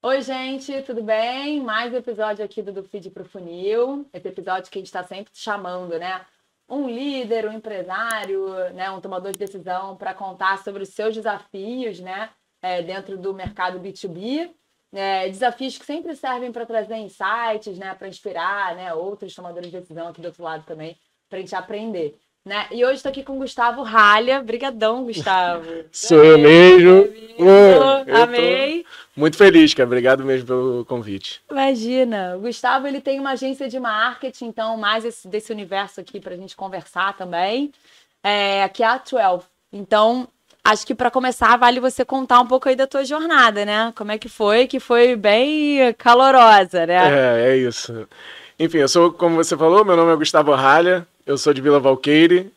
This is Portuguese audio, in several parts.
Oi, gente, tudo bem? Mais um episódio aqui do Feed pro Funil. Esse episódio que a gente está sempre chamando, né? Um líder, um empresário, né? Um tomador de decisão para contar sobre os seus desafios, né? Dentro do mercado B2B. Desafios que sempre servem para trazer insights, né? Para inspirar, né? Outros tomadores de decisão aqui do outro lado também, para a gente aprender. Né? E hoje estou aqui com o Gustavo Ralha. Brigadão, Gustavo. Sou eu Ganhei por mesmo. ter vindo. Eu tô Amei. muito feliz, cara. Obrigado mesmo pelo convite. Imagina, o Gustavo ele tem uma agência de marketing, então mais desse universo aqui para a gente conversar também, que é a 12. Então, acho que para começar vale você contar um pouco aí da tua jornada, né? Como é que foi bem calorosa, né? É isso. Enfim, eu sou, como você falou, meu nome é Gustavo Ralha, eu sou de Vila Valqueire.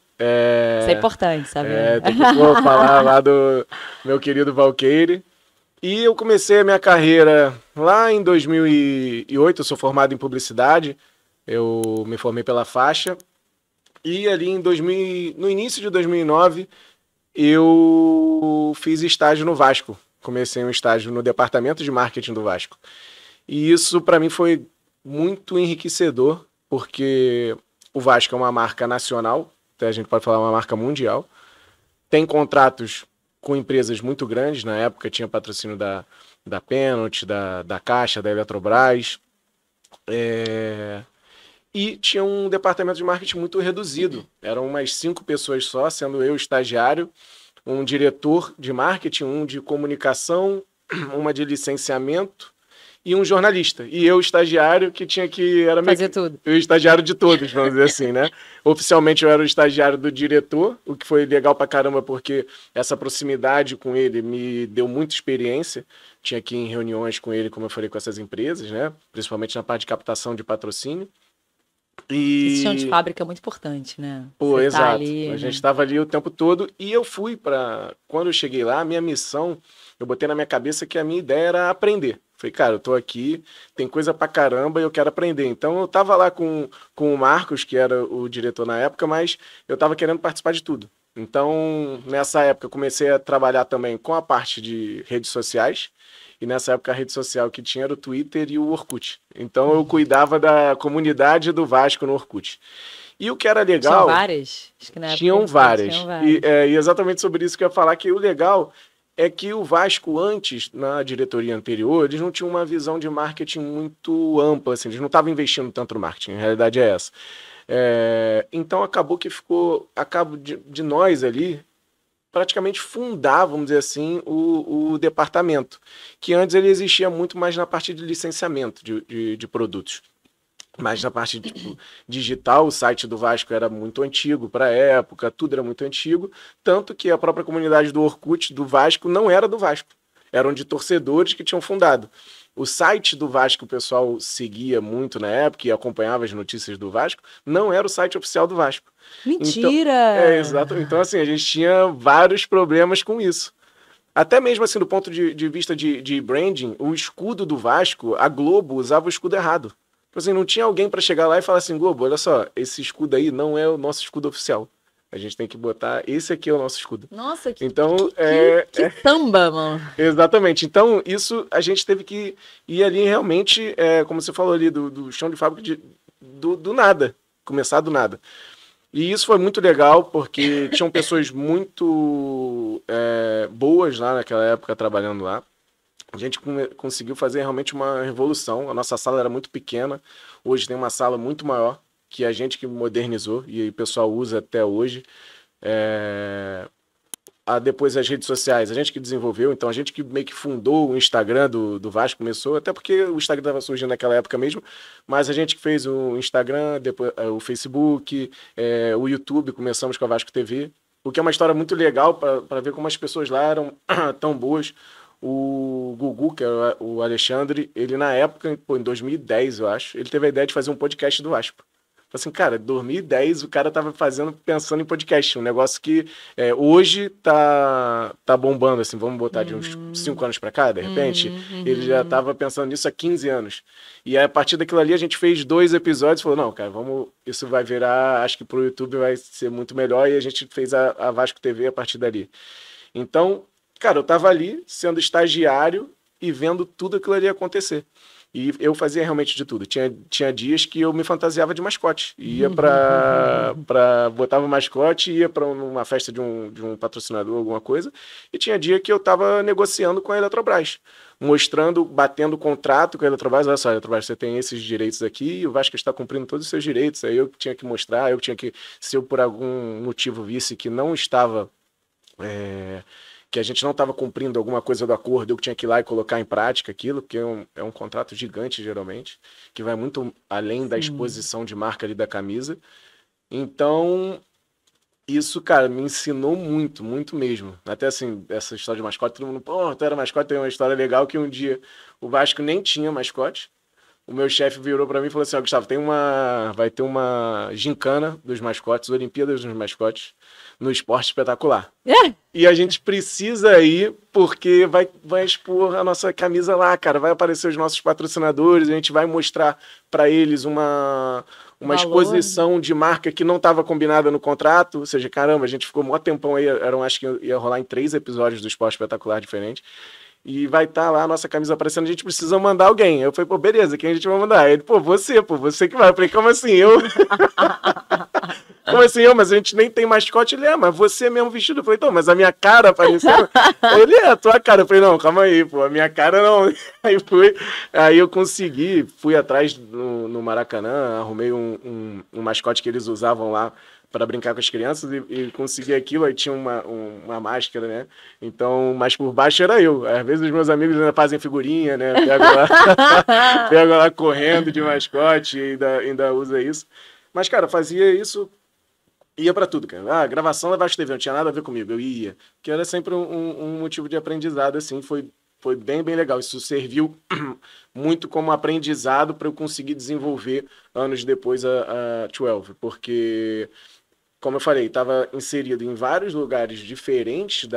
Isso é importante, saber. Tem que falar lá do meu querido Valqueire. E eu comecei a minha carreira lá em 2008, eu sou formado em publicidade, eu me formei pela faixa. E ali no início de 2009, eu fiz estágio no Vasco. Comecei um estágio no departamento de marketing do Vasco. E isso para mim foi muito enriquecedor, porque o Vasco é uma marca nacional, até a gente pode falar uma marca mundial. Tem contratos com empresas muito grandes, na época tinha patrocínio da Pênalti, da Caixa, da Eletrobras. E tinha um departamento de marketing muito reduzido. Eram umas 5 pessoas só, sendo eu estagiário, um diretor de marketing, um de comunicação, uma de licenciamento e um jornalista. E eu, estagiário, que tinha que... Era meio Fazer que tudo. o estagiário de todos, vamos dizer assim, né? Oficialmente eu era o estagiário do diretor, o que foi legal pra caramba, porque essa proximidade com ele me deu muita experiência. Tinha que ir em reuniões com ele, como eu falei, com essas empresas, né? Principalmente na parte de captação de patrocínio. Esse chão de E fábrica é muito importante, né? Pô, Você tá exato. ali, A gente né? estava ali o tempo todo e eu fui para. Quando eu cheguei lá, a minha missão, eu botei na minha cabeça que a minha ideia era aprender. Falei, cara, eu tô aqui, tem coisa pra caramba e eu quero aprender. Então eu tava lá com o Marcos, que era o diretor na época, mas eu tava querendo participar de tudo. Então, nessa época, eu comecei a trabalhar também com a parte de redes sociais. E nessa época a rede social que tinha era o Twitter e o Orkut. Então eu cuidava da comunidade do Vasco no Orkut. E o que era Tinham legal, várias? Acho que na tinham época tinham várias. várias. E exatamente sobre isso que eu ia falar, que o legal é que o Vasco, antes, na diretoria anterior, eles não tinham uma visão de marketing muito ampla, assim, eles não estavam investindo tanto no marketing, a realidade é essa. Então acabou que ficou, acabo de nós ali, praticamente fundar, vamos dizer assim, o departamento, que antes ele existia muito mais na parte de licenciamento de produtos. Mas na parte tipo, digital, o site do Vasco era muito antigo para a época, tudo era muito antigo, tanto que a própria comunidade do Orkut do Vasco não era do Vasco, eram de torcedores que tinham fundado. O site do Vasco, o pessoal seguia muito na época e acompanhava as notícias do Vasco, não era o site oficial do Vasco. Então, exato. Então, Mentira! assim, a gente tinha vários problemas com isso. Até mesmo assim, do ponto de vista de branding, o escudo do Vasco, a Globo usava o escudo errado. Tipo assim, não tinha alguém para chegar lá e falar assim, Globo, olha só, esse escudo aí não é o nosso escudo oficial. A gente tem que botar, esse aqui é o nosso escudo. Nossa, Então, que samba, mano. exatamente. Então, isso a gente teve que ir ali realmente, como você falou ali, do chão de fábrica do nada. Começar do nada. E isso foi muito legal, porque tinham pessoas muito boas lá naquela época trabalhando lá. A gente conseguiu fazer realmente uma revolução. A nossa sala era muito pequena, hoje tem uma sala muito maior, que a gente que modernizou e o pessoal usa até hoje. Depois as redes sociais, a gente que desenvolveu, então a gente que meio que fundou o Instagram do Vasco, começou, até porque o Instagram estava surgindo naquela época mesmo, mas a gente que fez o Instagram, depois o Facebook, o YouTube, começamos com a Vasco TV, o que é uma história muito legal para ver como as pessoas lá eram tão boas. O Gugu, que é o Alexandre, ele na época, pô, em 2010, eu acho, ele teve a ideia de fazer um podcast do Vasco. Assim, cara, 2010 o cara tava pensando em podcast, um negócio que hoje tá bombando, assim, vamos botar de uns 5 anos pra cá, de repente, ele já Uhum. tava pensando nisso há 15 anos. E aí, a partir daquilo ali a gente fez 2 episódios e falou, não, cara, isso vai virar, acho que pro YouTube vai ser muito melhor, e a gente fez a Vasco TV a partir dali. Então, cara, eu tava ali sendo estagiário e vendo tudo aquilo ali acontecer. E eu fazia realmente de tudo. Tinha dias que eu me fantasiava de mascote. Ia botava o mascote, ia para uma festa de um patrocinador, alguma coisa. E tinha dia que eu estava negociando com a Eletrobras. Mostrando, batendo contrato com a Eletrobras. Olha só, Eletrobras, você tem esses direitos aqui, e o Vasco está cumprindo todos os seus direitos. Aí eu tinha que mostrar, eu tinha que, se eu por algum motivo visse que não estava... que a gente não estava cumprindo alguma coisa do acordo, eu tinha que ir lá e colocar em prática aquilo, porque é um contrato gigante, geralmente, que vai muito além da exposição de marca ali da camisa. Então, isso, cara, me ensinou muito, muito mesmo. Até assim, essa história de mascote, todo mundo, pô, tu era mascote, tem uma história legal que um dia o Vasco nem tinha mascote. O meu chefe virou para mim e falou assim, ó, Gustavo, vai ter uma gincana dos mascotes, Olimpíadas dos mascotes, no Esporte Espetacular. E a gente precisa ir porque vai expor a nossa camisa lá, cara. Vai aparecer os nossos patrocinadores, a gente vai mostrar para eles uma exposição de marca que não estava combinada no contrato. Ou seja, caramba, a gente ficou um tempão aí, acho que ia rolar em 3 episódios do Esporte Espetacular diferentes. E vai estar lá a nossa camisa aparecendo, a gente precisa mandar alguém. Eu falei, pô, beleza, quem a gente vai mandar? Ele, pô, você que vai. Eu falei, como assim, eu? Como assim, eu? Mas a gente nem tem mascote. Ele, mas você mesmo vestido. Eu falei, então, mas a minha cara apareceu. Ele, a tua cara. Eu falei, não, calma aí, pô, a minha cara não. Aí eu consegui, fui atrás no Maracanã, arrumei um mascote que eles usavam lá para brincar com as crianças e consegui aquilo, aí tinha uma máscara, né? Então, mas por baixo era eu. Às vezes os meus amigos ainda fazem figurinha, né? Pego lá correndo de mascote e ainda usa isso. Mas, cara, fazia isso, ia para tudo, cara. Gravação da Vasco TV, não tinha nada a ver comigo, eu ia. Que era sempre um motivo de aprendizado, assim, foi bem, bem legal. Isso serviu muito como aprendizado para eu conseguir desenvolver anos depois a 12, porque... Como eu falei, estava inserido em vários lugares diferentes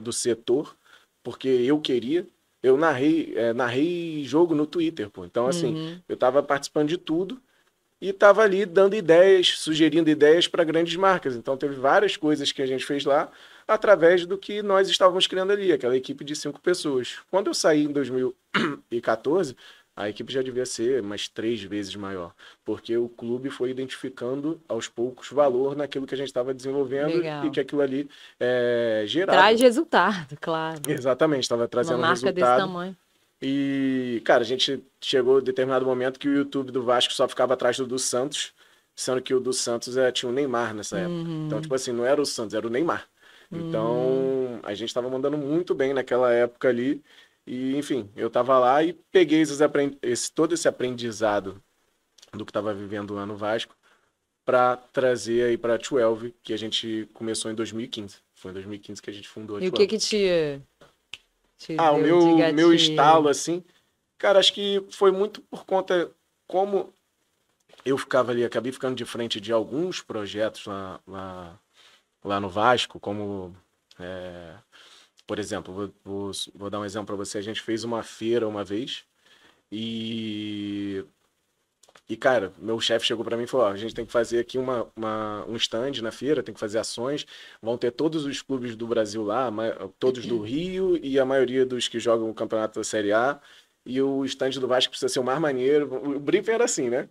do setor, porque eu queria. Eu narrei jogo no Twitter, pô. Então, assim, eu estava participando de tudo e estava ali dando ideias, sugerindo ideias para grandes marcas. Então, teve várias coisas que a gente fez lá através do que nós estávamos criando ali, aquela equipe de 5 pessoas. Quando eu saí em 2014... a equipe já devia ser mais 3 vezes maior, porque o clube foi identificando aos poucos valor naquilo que a gente estava desenvolvendo. Legal. E que aquilo ali gerava. Traz resultado, claro. Exatamente, estava trazendo uma marca resultado. Desse tamanho. E, cara, a gente chegou a determinado momento que o YouTube do Vasco só ficava atrás do Santos, sendo que o do Santos tinha o Neymar nessa época. Então, tipo assim, não era o Santos, era o Neymar. Então, a gente estava mandando muito bem naquela época ali. E, enfim, eu estava lá e peguei todo esse aprendizado do que estava vivendo lá no Vasco para trazer aí para a 12, que a gente começou em 2015. Foi em 2015 que a gente fundou a 12. E o que te o meu estalo, assim, cara, acho que foi muito por conta como eu ficava ali, acabei ficando de frente de alguns projetos lá no Vasco, como... Por exemplo, vou dar um exemplo para você. A gente fez uma feira uma vez e cara, meu chefe chegou para mim e falou, a gente tem que fazer aqui um stand na feira, tem que fazer ações, vão ter todos os clubes do Brasil lá, todos do Rio e a maioria dos que jogam o campeonato da Série A, e o stand do Vasco precisa ser o mais maneiro. O briefing era assim, né?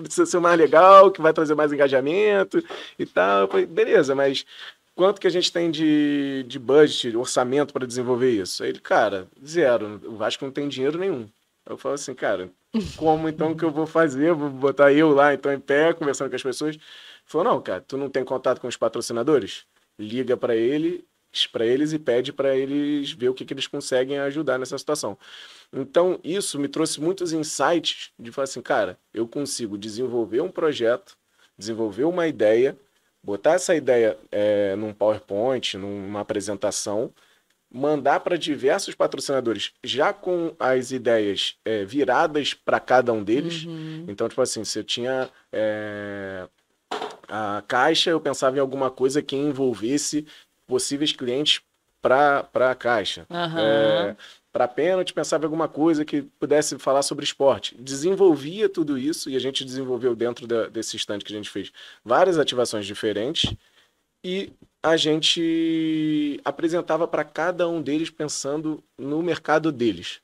Precisa ser o mais legal, que vai trazer mais engajamento e tal. Eu falei, beleza, mas... quanto que a gente tem de budget, orçamento para desenvolver isso? Aí ele, cara, 0. O Vasco não tem dinheiro nenhum. Eu falo assim, cara, como então que eu vou fazer? Vou botar eu lá então em pé, conversando com as pessoas. Ele falou, não, cara, tu não tem contato com os patrocinadores? Liga para eles e pede para eles ver o que eles conseguem ajudar nessa situação. Então, isso me trouxe muitos insights de falar assim, cara, eu consigo desenvolver um projeto, desenvolver uma ideia, botar essa ideia num PowerPoint, numa apresentação, mandar para diversos patrocinadores, já com as ideias viradas para cada um deles. Então, tipo assim, se eu tinha a Caixa, eu pensava em alguma coisa que envolvesse possíveis clientes para a Caixa. Para Pênalti, pensava em alguma coisa que pudesse falar sobre esporte. Desenvolvia tudo isso e a gente desenvolveu dentro desse stand que a gente fez várias ativações diferentes e a gente apresentava para cada um deles pensando no mercado deles.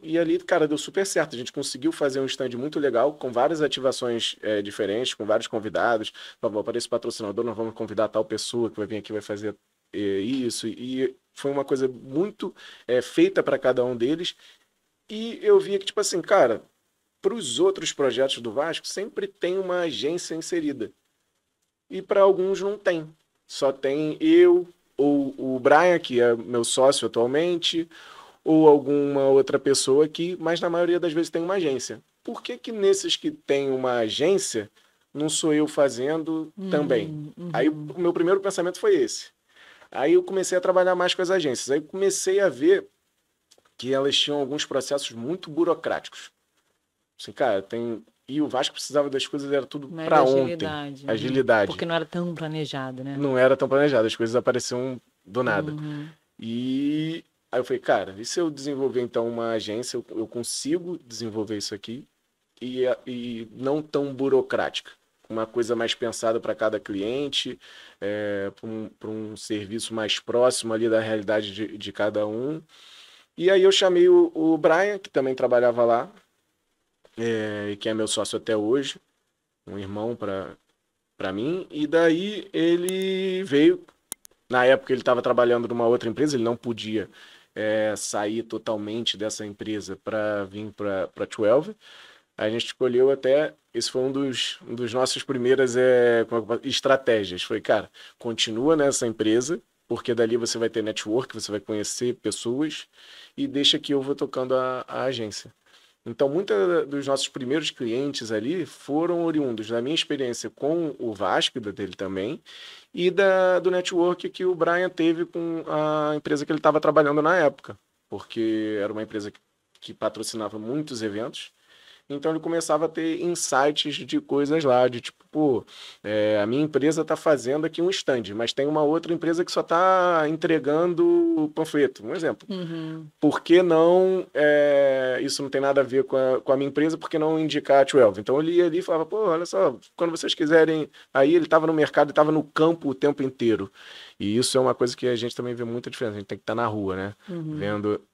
E ali, cara, deu super certo. A gente conseguiu fazer um stand muito legal, com várias ativações diferentes, com vários convidados. Por favor, para esse patrocinador, nós vamos convidar tal pessoa que vai vir aqui, vai fazer isso. E foi uma coisa muito feita para cada um deles. E eu via que, tipo assim, cara, para os outros projetos do Vasco, sempre tem uma agência inserida. E para alguns não tem. Só tem eu, ou o Brian, que é meu sócio atualmente, ou alguma outra pessoa aqui, mas na maioria das vezes tem uma agência. Por que que nesses que tem uma agência, não sou eu fazendo também? Aí o meu primeiro pensamento foi esse. Aí eu comecei a trabalhar mais com as agências. Aí comecei a ver que elas tinham alguns processos muito burocráticos. Assim, cara, tem... E o Vasco precisava das coisas, era tudo Mas para ontem. agilidade. Agilidade. Porque não era tão planejado, né? Não era tão planejado, as coisas apareciam do nada. E aí eu falei, cara, e se eu desenvolver então uma agência, eu consigo desenvolver isso aqui e não tão burocrática. Uma coisa mais pensada para cada cliente, para um serviço mais próximo ali da realidade de cada um. E aí eu chamei o Brian, que também trabalhava lá, que é meu sócio até hoje, um irmão para mim, e daí ele veio. Na época ele estava trabalhando numa outra empresa, ele não podia sair totalmente dessa empresa para vir para a 12. A gente escolheu até, esse foi um dos nossos primeiras estratégias. Foi, cara, continua nessa empresa, porque dali você vai ter network, você vai conhecer pessoas, e deixa que eu vou tocando a agência. Então, muitos dos nossos primeiros clientes ali foram oriundos da minha experiência com o Vasco, da dele também, e do network que o Brian teve com a empresa que ele estava trabalhando na época, porque era uma empresa que patrocinava muitos eventos. Então ele começava a ter insights de coisas lá, de tipo, pô, a minha empresa está fazendo aqui um stand, mas tem uma outra empresa que só está entregando panfleto, um exemplo. Por que não, isso não tem nada a ver com a minha empresa, por que não indicar a 12? Então ele ia ali e falava, pô, olha só, quando vocês quiserem, aí ele estava no mercado, estava no campo o tempo inteiro. E isso é uma coisa que a gente também vê muita diferença, a gente tem que estar na rua, né?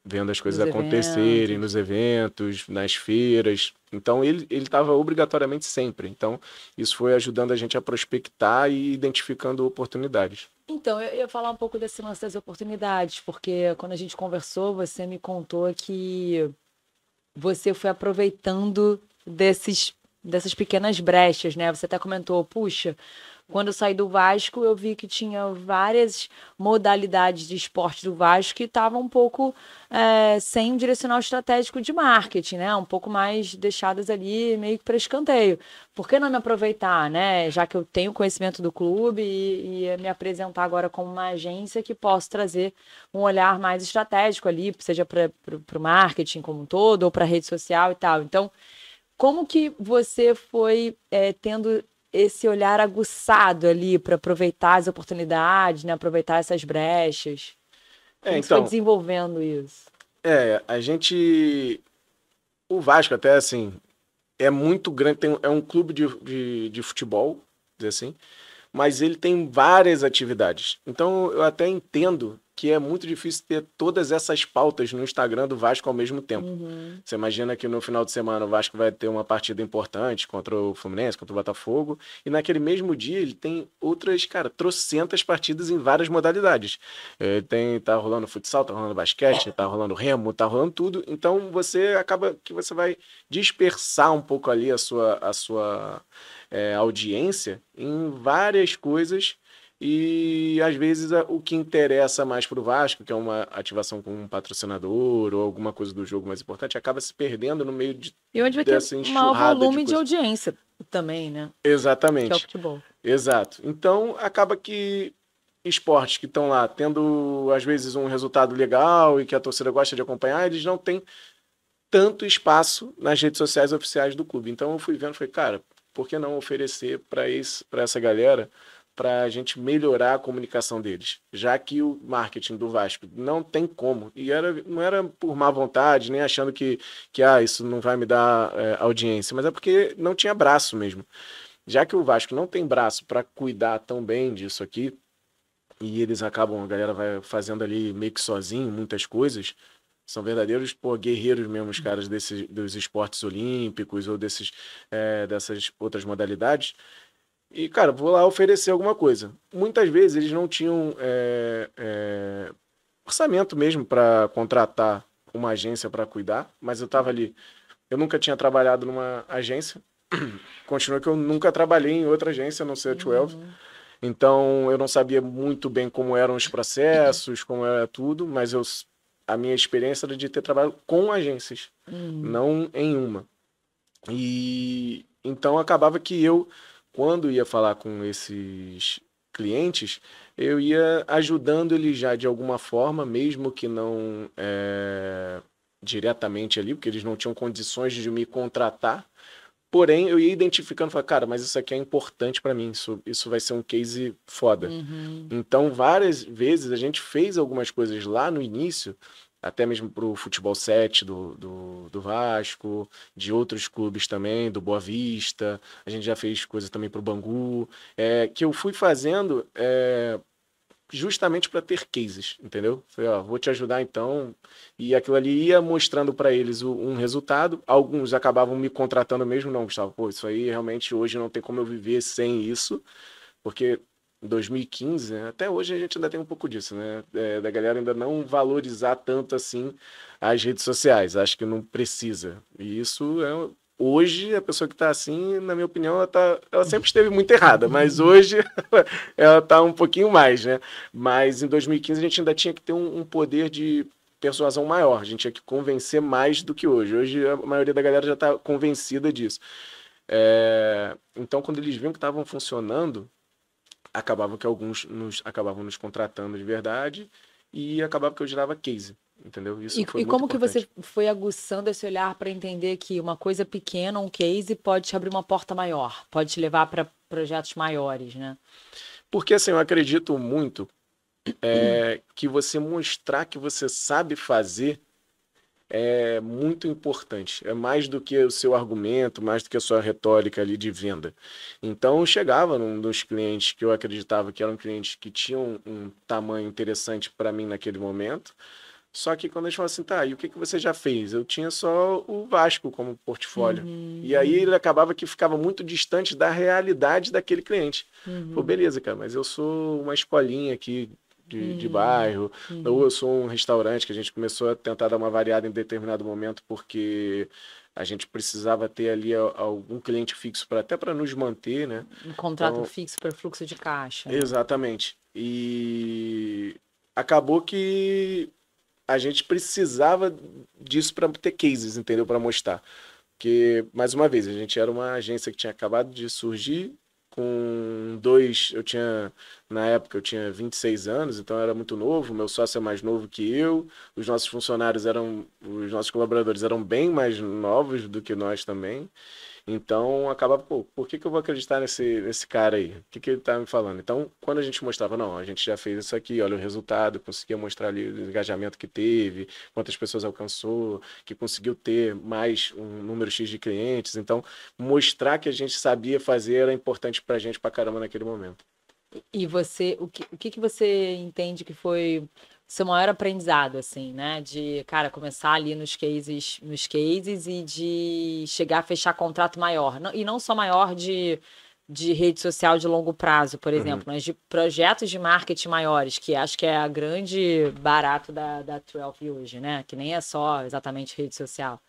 Vendo as coisas acontecerem nos eventos, nas feiras. Então ele estava obrigatoriamente sempre. Então isso foi ajudando a gente a prospectar e identificando oportunidades. Então, eu ia falar um pouco desse lance das oportunidades, porque quando a gente conversou, você me contou que você foi aproveitando dessas pequenas brechas, né? Você até comentou, puxa, quando eu saí do Vasco, eu vi que tinha várias modalidades de esporte do Vasco que estavam um pouco sem um direcional estratégico de marketing, né? Um pouco mais deixadas ali meio que para escanteio. Por que não me aproveitar, né? Já que eu tenho conhecimento do clube e me apresentar agora como uma agência que posso trazer um olhar mais estratégico ali, seja para o marketing como um todo ou para a rede social e tal. Então, como que você foi tendo esse olhar aguçado ali para aproveitar as oportunidades, né? Aproveitar essas brechas? Como você foi desenvolvendo isso? A gente... O Vasco até, assim, é muito grande, é um clube de futebol, dizer assim, mas ele tem várias atividades. Então eu até entendo que é muito difícil ter todas essas pautas no Instagram do Vasco ao mesmo tempo. Você imagina que no final de semana o Vasco vai ter uma partida importante contra o Fluminense, contra o Botafogo, e naquele mesmo dia ele tem outras, cara, trocentas partidas em várias modalidades. Tá rolando futsal, tá rolando basquete, tá rolando remo, tá rolando tudo. Então você acaba que você vai dispersar um pouco ali a sua audiência em várias coisas. E às vezes o que interessa mais para o Vasco, que é uma ativação com um patrocinador ou alguma coisa do jogo mais importante, acaba se perdendo no meio e onde vai ter um maior volume de audiência também, né? Exatamente. Que é o futebol. Exato. Então acaba que esportes que estão lá tendo às vezes um resultado legal e que a torcida gosta de acompanhar, eles não têm tanto espaço nas redes sociais oficiais do clube. Então eu fui vendo, falei, cara, por que não oferecer para essa galera, para a gente melhorar a comunicação deles, já que o marketing do Vasco não tem como, e não era por má vontade, nem achando que isso não vai me dar audiência, mas é porque não tinha braço mesmo. já que o Vasco não tem braço para cuidar tão bem disso aqui, e eles acabam, a galera vai fazendo ali meio que sozinho muitas coisas, são verdadeiros, pô, guerreiros mesmo, os caras dos esportes olímpicos ou dessas outras modalidades. E, cara, vou lá oferecer alguma coisa. Muitas vezes eles não tinham orçamento mesmo para contratar uma agência para cuidar, mas eu estava ali. Eu nunca tinha trabalhado numa agência. Continua que eu nunca trabalhei em outra agência, a não ser a 12. Então, eu não sabia muito bem como eram os processos, como era tudo, mas a minha experiência era de ter trabalhado com agências, não em uma. E então acabava que eu, quando ia falar com esses clientes, eu ia ajudando eles já de alguma forma, mesmo que não diretamente ali, porque eles não tinham condições de me contratar. Porém, eu ia identificando, falando, cara, mas isso aqui é importante para mim, isso vai ser um case foda. Então, várias vezes a gente fez algumas coisas lá no início, até mesmo pro Futebol 7 do Vasco, de outros clubes também, do Boa Vista, a gente já fez coisa também pro Bangu, que eu fui fazendo justamente para ter cases, entendeu? Falei, ó, vou te ajudar então. E aquilo ali ia mostrando para eles um resultado. Alguns acabavam me contratando mesmo, não, Gustavo, pô, isso aí realmente hoje não tem como eu viver sem isso, porque em 2015, né, até hoje a gente ainda tem um pouco disso, né? Da galera ainda não valorizar tanto assim as redes sociais. Acho que não precisa. E isso hoje, a pessoa que está assim, na minha opinião, ela sempre esteve muito errada, mas hoje ela está um pouquinho mais, né? Mas em 2015 a gente ainda tinha que ter um poder de persuasão maior, a gente tinha que convencer mais do que hoje. Hoje a maioria da galera já está convencida disso. Então, quando eles viam que estavam funcionando, acabavam que alguns acabavam nos contratando de verdade e acabava que eu girava case. Entendeu? Isso foi E muito como que importante. você foi aguçando esse olhar para entender que uma coisa pequena, um case, pode te abrir uma porta maior, pode te levar para projetos maiores, né? Porque assim, eu acredito muito que você mostrar que você sabe fazer é muito importante. É mais do que o seu argumento, mais do que a sua retórica ali de venda. Então, eu chegava num dos clientes que eu acreditava que eram clientes que tinham um tamanho interessante para mim naquele momento. Só que quando eles falam assim, tá, e o que você já fez? Eu tinha só o Vasco como portfólio. E aí ele acabava que ficava muito distante da realidade daquele cliente. Pô, beleza, cara, mas eu sou uma escolinha aqui de bairro, ou eu sou um restaurante que a gente começou a tentar dar uma variada em determinado momento porque a gente precisava ter ali algum cliente fixo até para nos manter, né? Um contrato fixo para fluxo de caixa. Né? Exatamente. E acabou que a gente precisava disso para ter cases, entendeu? Para mostrar. Porque, mais uma vez, a gente era uma agência que tinha acabado de surgir com na época eu tinha 26 anos, então eu era muito novo, meu sócio é mais novo que eu, os nossos os nossos colaboradores eram bem mais novos do que nós também. Então, acabava, pô, por que eu vou acreditar nesse cara aí? O que ele tá me falando? Então, quando a gente mostrava, não, a gente já fez isso aqui, olha o resultado, conseguia mostrar ali o engajamento que teve, quantas pessoas alcançou, que conseguiu ter mais um número X de clientes. Então, mostrar que a gente sabia fazer era importante pra gente pra caramba naquele momento. E você, o que você entende que foi seu maior aprendizado, assim, né? De, cara, começar ali nos cases e de chegar a fechar contrato maior. E não só maior de rede social de longo prazo, por exemplo, mas de projetos de marketing maiores, que acho que é a grande barato da 12 hoje, né? Que nem é só exatamente rede social.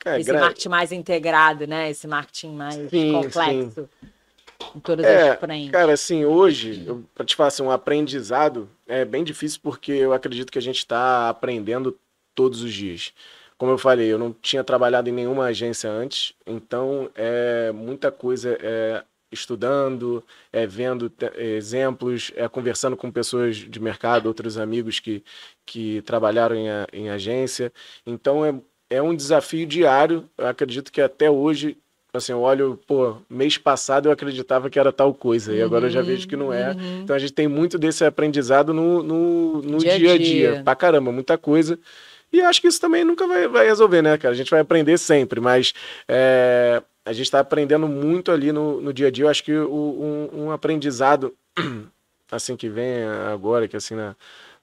Esse marketing mais integrado, né? Esse marketing mais complexo. Sim. Em todas as frentes. Cara, assim, hoje, para te falar assim, um aprendizado é bem difícil porque eu acredito que a gente está aprendendo todos os dias. Como eu falei, eu não tinha trabalhado em nenhuma agência antes, então muita coisa estudando, vendo exemplos, conversando com pessoas de mercado, outros amigos que trabalharam em agência. Então é um desafio diário. Eu acredito que até hoje, assim, eu olho, pô, mês passado eu acreditava que era tal coisa, e agora eu já vejo que não é. Então a gente tem muito desse aprendizado no dia a dia. Pra caramba, muita coisa. E acho que isso também nunca vai resolver, né, cara? A gente vai aprender sempre, mas a gente está aprendendo muito ali no dia a dia. Eu acho que um aprendizado assim que vem agora, que assim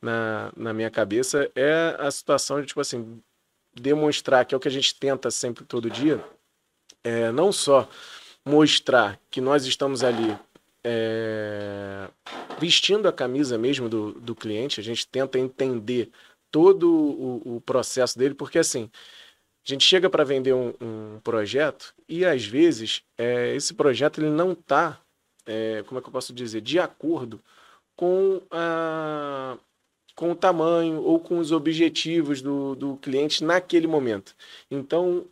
na minha cabeça, é a situação de, tipo assim, demonstrar, que é o que a gente tenta sempre todo dia, não só mostrar que nós estamos ali vestindo a camisa mesmo do cliente, a gente tenta entender todo o processo dele, porque assim, a gente chega para vender um projeto e às vezes esse projeto ele não está, como é que eu posso dizer, de acordo com o tamanho ou com os objetivos do cliente naquele momento. Então,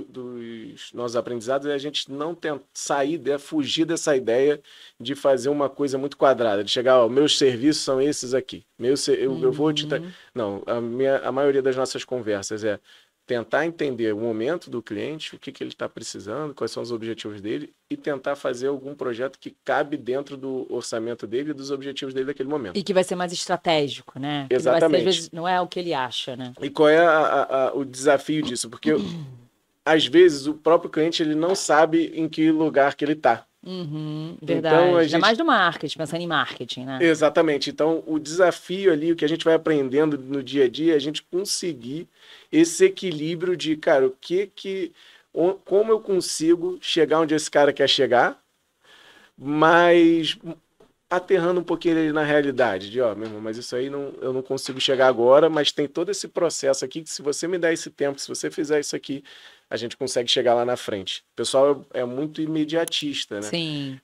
dos nossos aprendizados é a gente não tentar fugir dessa ideia de fazer uma coisa muito quadrada, de chegar, ó, meus serviços são esses aqui. Eu vou te... Não, a maioria das nossas conversas é tentar entender o momento do cliente, o que ele está precisando, quais são os objetivos dele, e tentar fazer algum projeto que cabe dentro do orçamento dele e dos objetivos dele naquele momento. E que vai ser mais estratégico, né? Exatamente. Não vai ser, às vezes, não é o que ele acha, né? E qual é o desafio disso? Porque, às vezes, o próprio cliente ele não sabe em que lugar que ele está. Verdade. Então, ainda mais do marketing, pensando em marketing, né? Exatamente. Então, o desafio ali, o que a gente vai aprendendo no dia a dia, é a gente conseguir esse equilíbrio de, cara, como eu consigo chegar onde esse cara quer chegar, mas aterrando um pouquinho ali na realidade, de, ó, meu irmão, mas isso aí eu não consigo chegar agora, mas tem todo esse processo aqui, que se você me der esse tempo, se você fizer isso aqui, a gente consegue chegar lá na frente. O pessoal é muito imediatista, né? Sim.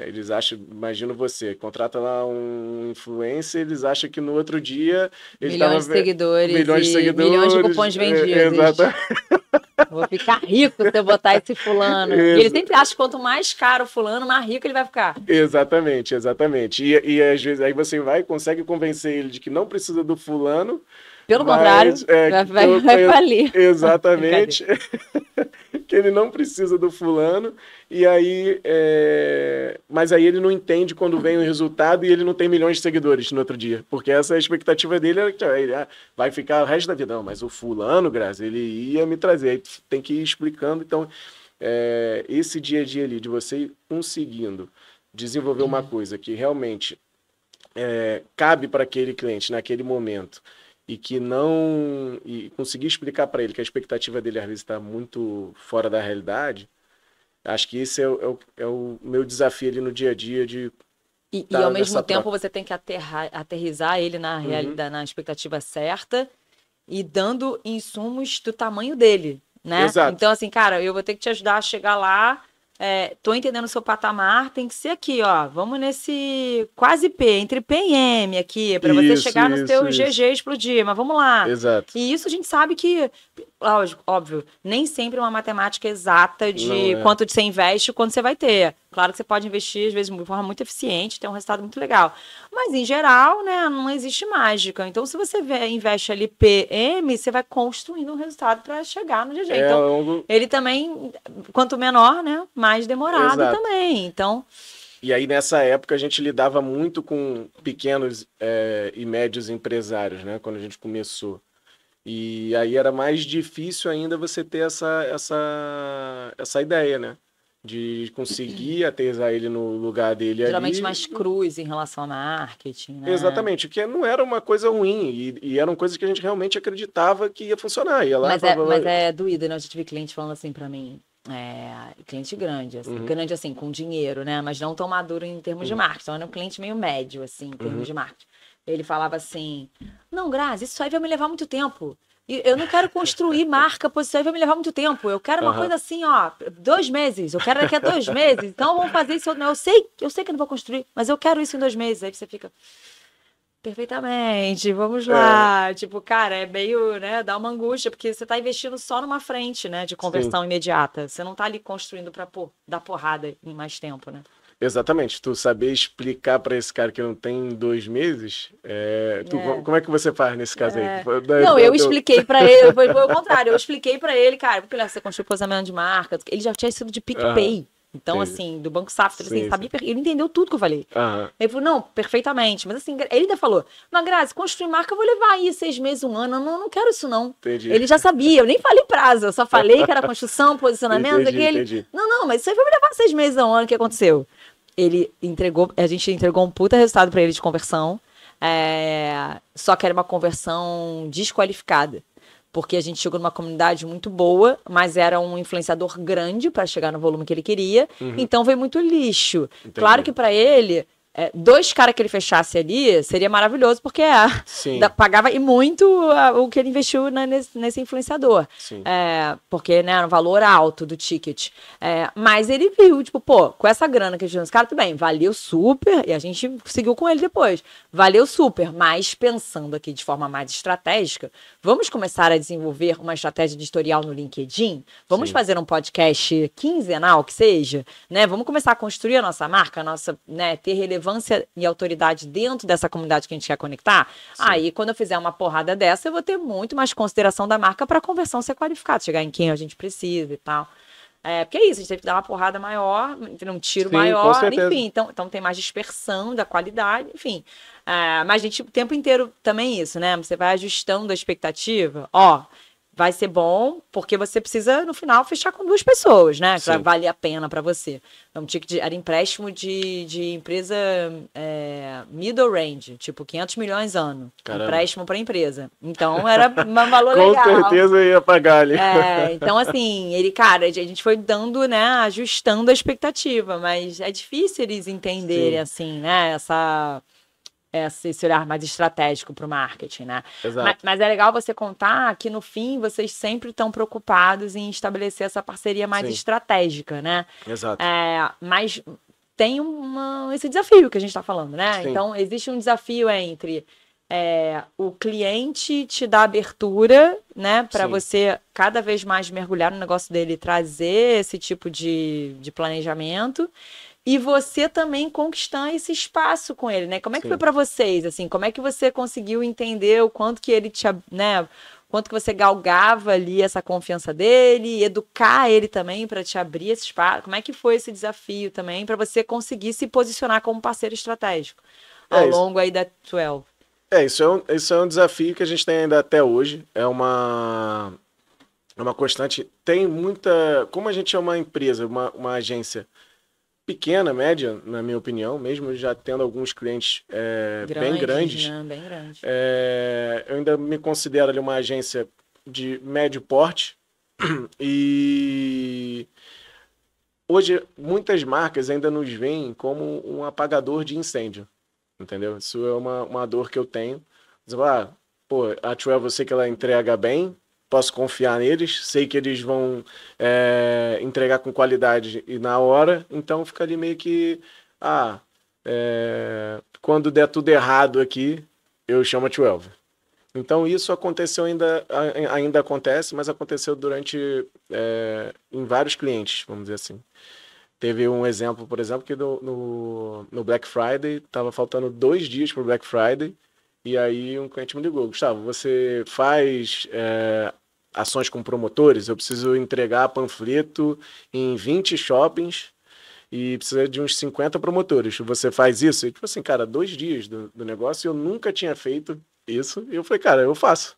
Eles acham, imagino você, contrata lá um influencer, eles acham que no outro dia... Milhões de seguidores, milhões de cupons vendidos. Exatamente. Vou ficar rico se eu botar esse fulano. E ele sempre acha que quanto mais caro o fulano, mais rico ele vai ficar. Exatamente. E às vezes aí você consegue convencer ele de que não precisa do fulano. Pelo contrário, vai falir. Exatamente. Que ele não precisa do fulano. E aí, mas aí ele não entende quando vem o resultado e ele não tem milhões de seguidores no outro dia. Porque essa é a expectativa dele, ele vai ficar o resto da vida. Não, mas o fulano, Graça, ele ia me trazer. Aí tem que ir explicando. Então, esse dia a dia ali, de você conseguindo desenvolver uma coisa que realmente cabe para aquele cliente naquele momento, e conseguir explicar para ele que a expectativa dele às vezes está muito fora da realidade, acho que esse é o meu desafio ali no dia a dia de... E ao mesmo tempo você tem que aterrizar ele na realidade, na expectativa certa e dando insumos do tamanho dele, né? Exato. Então assim, cara, eu vou ter que te ajudar a chegar lá. Tô entendendo o seu patamar, tem que ser aqui, ó. Vamos nesse quase P, entre P e M aqui, para você chegar no seu GG e explodir, mas vamos lá. Exato. E isso a gente sabe que, óbvio, nem sempre é uma matemática exata de quanto você investe e quanto você vai ter. Claro que você pode investir, às vezes, de forma muito eficiente, ter um resultado muito legal. Mas, em geral, né, não existe mágica. Então, se você investe ali PM, você vai construindo um resultado para chegar no GG. Então, ele também, quanto menor, né, mais demorado. Exato. Também. Então... E aí, nessa época, a gente lidava muito com pequenos e médios empresários, né, quando a gente começou. E aí era mais difícil ainda você ter essa ideia, né? De conseguir aterrissar ele no lugar dele. Geralmente ali. Mais cruz em relação a marketing, né? Exatamente, que não era uma coisa ruim, e eram coisas que a gente realmente acreditava que ia funcionar. Ia lá, mas é doído, né? Eu já tive cliente falando assim pra mim, cliente grande, assim, grande assim, com dinheiro, né? Mas não tão maduro em termos de marketing. Então era um cliente meio médio, assim, em termos de marketing. Ele falava assim, não, Grazi, isso aí vai me levar muito tempo. Eu não quero construir marca, pois isso aí vai me levar muito tempo. Eu quero uma coisa assim, ó, 2 meses. Eu quero daqui a 2 meses. Então vamos fazer isso. Eu sei que eu não vou construir, mas eu quero isso em 2 meses. Aí você fica, perfeitamente, vamos lá. Tipo, cara, é meio, né, dá uma angústia, porque você tá investindo só numa frente, né, de conversão imediata. Você não tá ali construindo pra dar porrada em mais tempo, né? Exatamente, tu saber explicar para esse cara que não tem 2 meses, como é que você faz nesse caso aí? Não, eu expliquei para ele, foi o contrário, eu expliquei para ele, cara, porque você construiu posicionamento de marca, ele já tinha sido de PicPay. Então, Entendi. assim, do Banco Safra, ele, assim, Sim, sabia, ele entendeu tudo que eu falei. Aham. Ele falou, não, perfeitamente. Mas assim, ele ainda falou, mas Grazi, construir marca eu vou levar aí 6 meses, 1 ano. Eu não quero isso, não. Entendi. Ele já sabia, eu nem falei prazo, eu só falei que era construção, posicionamento, Entendi, aquele. entendi. Não, mas isso aí vai me levar 6 meses a 1 ano, o que aconteceu? Ele entregou, a gente entregou um puta resultado pra ele de conversão, só que era uma conversão desqualificada. Porque a gente chegou numa comunidade muito boa, mas era um influenciador grande para chegar no volume que ele queria. Então veio muito lixo. Entendi. Claro que para ele, 2 caras que ele fechasse ali seria maravilhoso, porque Sim. pagava e muito o que ele investiu nesse influenciador. Sim. Porque, né, era um valor alto do ticket. Mas ele viu, tipo, pô, com essa grana que a gente deu nesse cara, tudo bem, valeu super, e a gente seguiu com ele depois. Valeu super, mas pensando aqui de forma mais estratégica, vamos começar a desenvolver uma estratégia de editorial no LinkedIn? Vamos Sim. fazer um podcast quinzenal, que seja, né? Vamos começar a construir a nossa marca, a nossa, né, ter relevância e autoridade dentro dessa comunidade que a gente quer conectar. Sim. Aí, quando eu fizer uma porrada dessa, eu vou ter muito mais consideração da marca para a conversão ser qualificada, chegar em quem a gente precisa e tal. Porque é isso, a gente teve que dar uma porrada maior, um tiro Sim, maior, com certeza. enfim, então tem mais dispersão da qualidade, enfim. Mas a gente, o tempo inteiro também isso, né? Você vai ajustando a expectativa, vai ser bom, porque você precisa, no final, fechar com 2 pessoas, né? Pra Sim. valer a pena para você. Então, era empréstimo de empresa middle range, tipo 500 milhões ano. Caramba. Empréstimo para empresa. Então, era um valor Com legal. certeza eu ia pagar ali. Então, assim, a gente foi dando, né, ajustando a expectativa, mas é difícil eles entenderem, Sim. assim, né, esse olhar mais estratégico para o marketing, né? Exato. Mas é legal você contar que, no fim, vocês sempre estão preocupados em estabelecer essa parceria mais Sim. estratégica, né? Exato. Mas tem esse desafio que a gente está falando, né? Sim. Então, existe um desafio entre o cliente te dar abertura, né? Para Sim. você cada vez mais mergulhar no negócio dele, trazer esse tipo de planejamento. E você também conquistar esse espaço com ele, né? Como é que Sim. foi para vocês, assim? Como é que você conseguiu entender o quanto que ele né? Quanto que você galgava ali essa confiança dele, educar ele também para te abrir esse espaço? Como é que foi esse desafio também para você conseguir se posicionar como parceiro estratégico ao longo aí da 12? Isso é um desafio que a gente tem ainda até hoje. É uma constante. Tem muita. Como a gente é uma empresa, uma agência pequena, média, na minha opinião, mesmo já tendo alguns clientes bem grandes, né? Bem grandes. Eu ainda me considero ali uma agência de médio porte. E hoje muitas marcas ainda nos veem como um apagador de incêndio, entendeu? Isso é uma dor que eu tenho. A 12, eu sei que ela entrega bem, posso confiar neles, sei que eles vão entregar com qualidade e na hora, então fica ali meio que, quando der tudo errado aqui, eu chamo a 12. Então isso aconteceu ainda acontece, mas aconteceu em vários clientes, vamos dizer assim. Teve um exemplo, por exemplo, que no Black Friday, estava faltando 2 dias para o Black Friday, e aí um cliente me ligou: Gustavo, você faz ações com promotores? Eu preciso entregar panfleto em 20 shoppings e precisa de uns 50 promotores. Você faz isso? E tipo assim, cara, 2 dias do negócio, eu nunca tinha feito isso. E eu falei, cara, eu faço.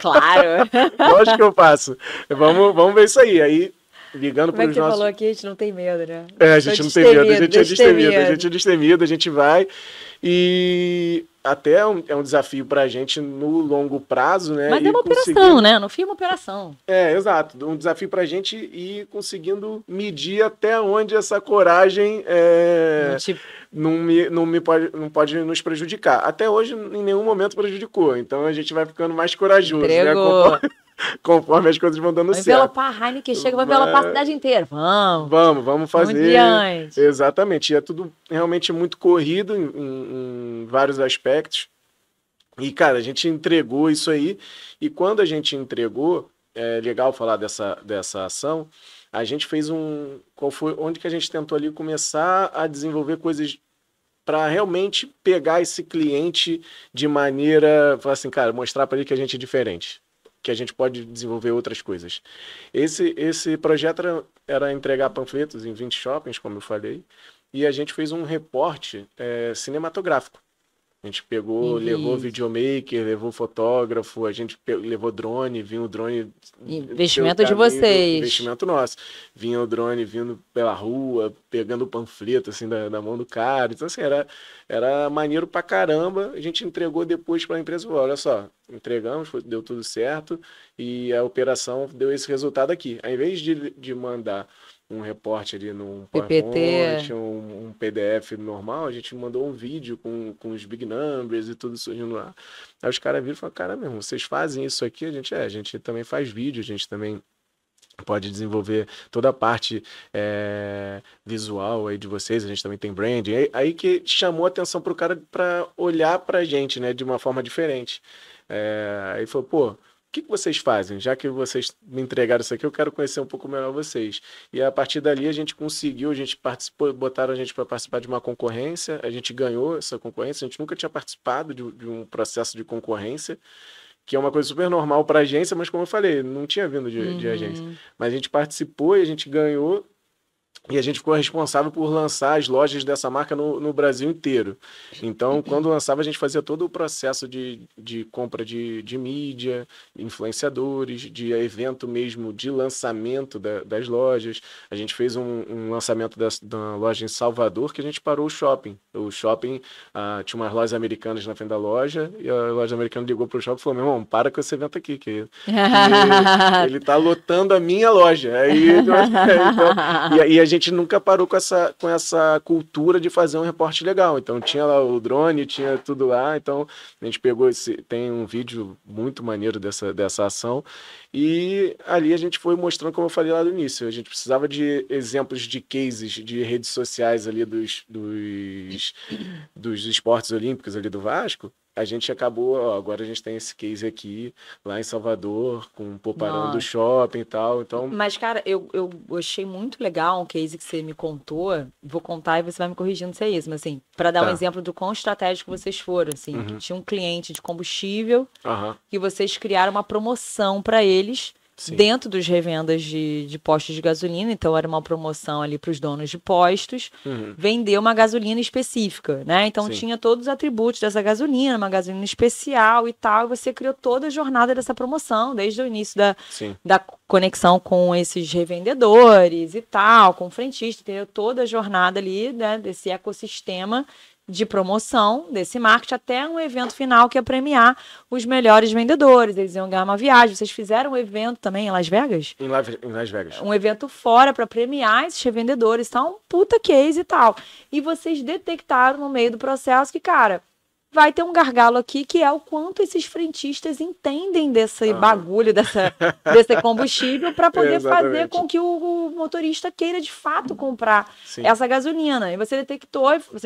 Claro. Lógico que eu faço. Vamos ver isso aí. Aí, ligando para os nossos... Como é que você falou aqui? A gente não tem medo, né? A gente não tem medo, a gente é destemido, a gente vai. E até é um desafio para a gente no longo prazo, né? Mas é uma operação, né? No fim é uma operação. Exato. Um desafio para a gente ir conseguindo medir até onde essa coragem não pode nos prejudicar. Até hoje, em nenhum momento prejudicou. Então a gente vai ficando mais corajoso, Entregou. né? Conforme as coisas vão dando certo. Envelopar a Heineken chega, vai envelopar a cidade inteira. Vamos fazer. Vamos adiante. Exatamente. E é tudo realmente muito corrido em vários aspectos. E, cara, a gente entregou isso aí. E quando a gente entregou, é legal falar dessa ação, a gente fez onde que a gente tentou ali começar a desenvolver coisas para realmente pegar esse cliente de maneira, falar assim, cara, mostrar para ele que a gente é diferente. que a gente pode desenvolver outras coisas. Esse projeto era entregar panfletos em 20 shoppings, como eu falei, e a gente fez um reporte cinematográfico. A gente pegou, levou videomaker, levou fotógrafo, a gente levou drone, vinha o drone... Investimento de vocês. Investimento nosso. Vinha o drone vindo pela rua, pegando o panfleto, assim, da mão do cara. Então, assim, era maneiro pra caramba. A gente entregou depois pra empresa, falou, olha só, entregamos, deu tudo certo e a operação deu esse resultado aqui. Ao invés de mandar um reporte ali num PowerPoint, um PDF normal, a gente mandou um vídeo com os big numbers e tudo surgindo lá. Aí os caras viram e falaram, cara, mesmo, vocês fazem isso aqui? A gente também faz vídeo, a gente também pode desenvolver toda a parte visual aí de vocês, a gente também tem branding. Aí que chamou a atenção pro cara para olhar pra gente, né, de uma forma diferente. Aí falou, pô, o que vocês fazem? Já que vocês me entregaram isso aqui, eu quero conhecer um pouco melhor vocês. E a partir dali a gente conseguiu, a gente participou, botaram a gente para participar de uma concorrência, a gente ganhou essa concorrência, a gente nunca tinha participado de um processo de concorrência, que é uma coisa super normal para a agência, mas como eu falei, não tinha vindo de agência. Mas a gente participou e a gente ganhou. E a gente ficou responsável por lançar as lojas dessa marca no Brasil inteiro. Então, quando lançava, a gente fazia todo o processo de compra de mídia, influenciadores, de evento mesmo de lançamento das lojas. A gente fez um lançamento da loja em Salvador, que a gente parou o shopping. O shopping tinha umas lojas americanas na frente da loja, e a loja americana ligou para o shopping e falou, meu irmão, para com esse evento aqui, que ele está lotando a minha loja. E a gente nunca parou com essa cultura de fazer um reporte legal. Então tinha lá o drone, tinha tudo lá. Então a gente pegou tem um vídeo muito maneiro dessa ação. E ali a gente foi mostrando, como eu falei lá no início, a gente precisava de exemplos de cases de redes sociais ali dos esportes olímpicos ali do Vasco. A gente acabou, agora a gente tem esse case aqui, lá em Salvador, com o Poparão do shopping e tal. Então... Mas, cara, eu achei muito legal um case que você me contou. Vou contar e você vai me corrigindo se é isso. Mas, assim, para dar um exemplo do quão estratégico vocês foram, assim. Que tinha um cliente de combustível que vocês criaram uma promoção para eles. Sim. Dentro dos revendas de postos de gasolina, então era uma promoção ali para os donos de postos, vender uma gasolina específica, né? Então tinha todos os atributos dessa gasolina, uma gasolina especial e tal, e você criou toda a jornada dessa promoção, desde o início da conexão com esses revendedores e tal, com o frentista, entendeu? Toda a jornada ali, né, desse ecossistema de promoção desse marketing até um evento final que é premiar os melhores vendedores. Eles iam ganhar uma viagem. Vocês fizeram um evento também em Las Vegas? Em Las Vegas. Um evento fora para premiar esses revendedores. Então, puta case e tal. E vocês detectaram no meio do processo que, cara, vai ter um gargalo aqui que é o quanto esses frentistas entendem desse bagulho, desse combustível para poder fazer com que o motorista queira de fato comprar essa gasolina. E vocês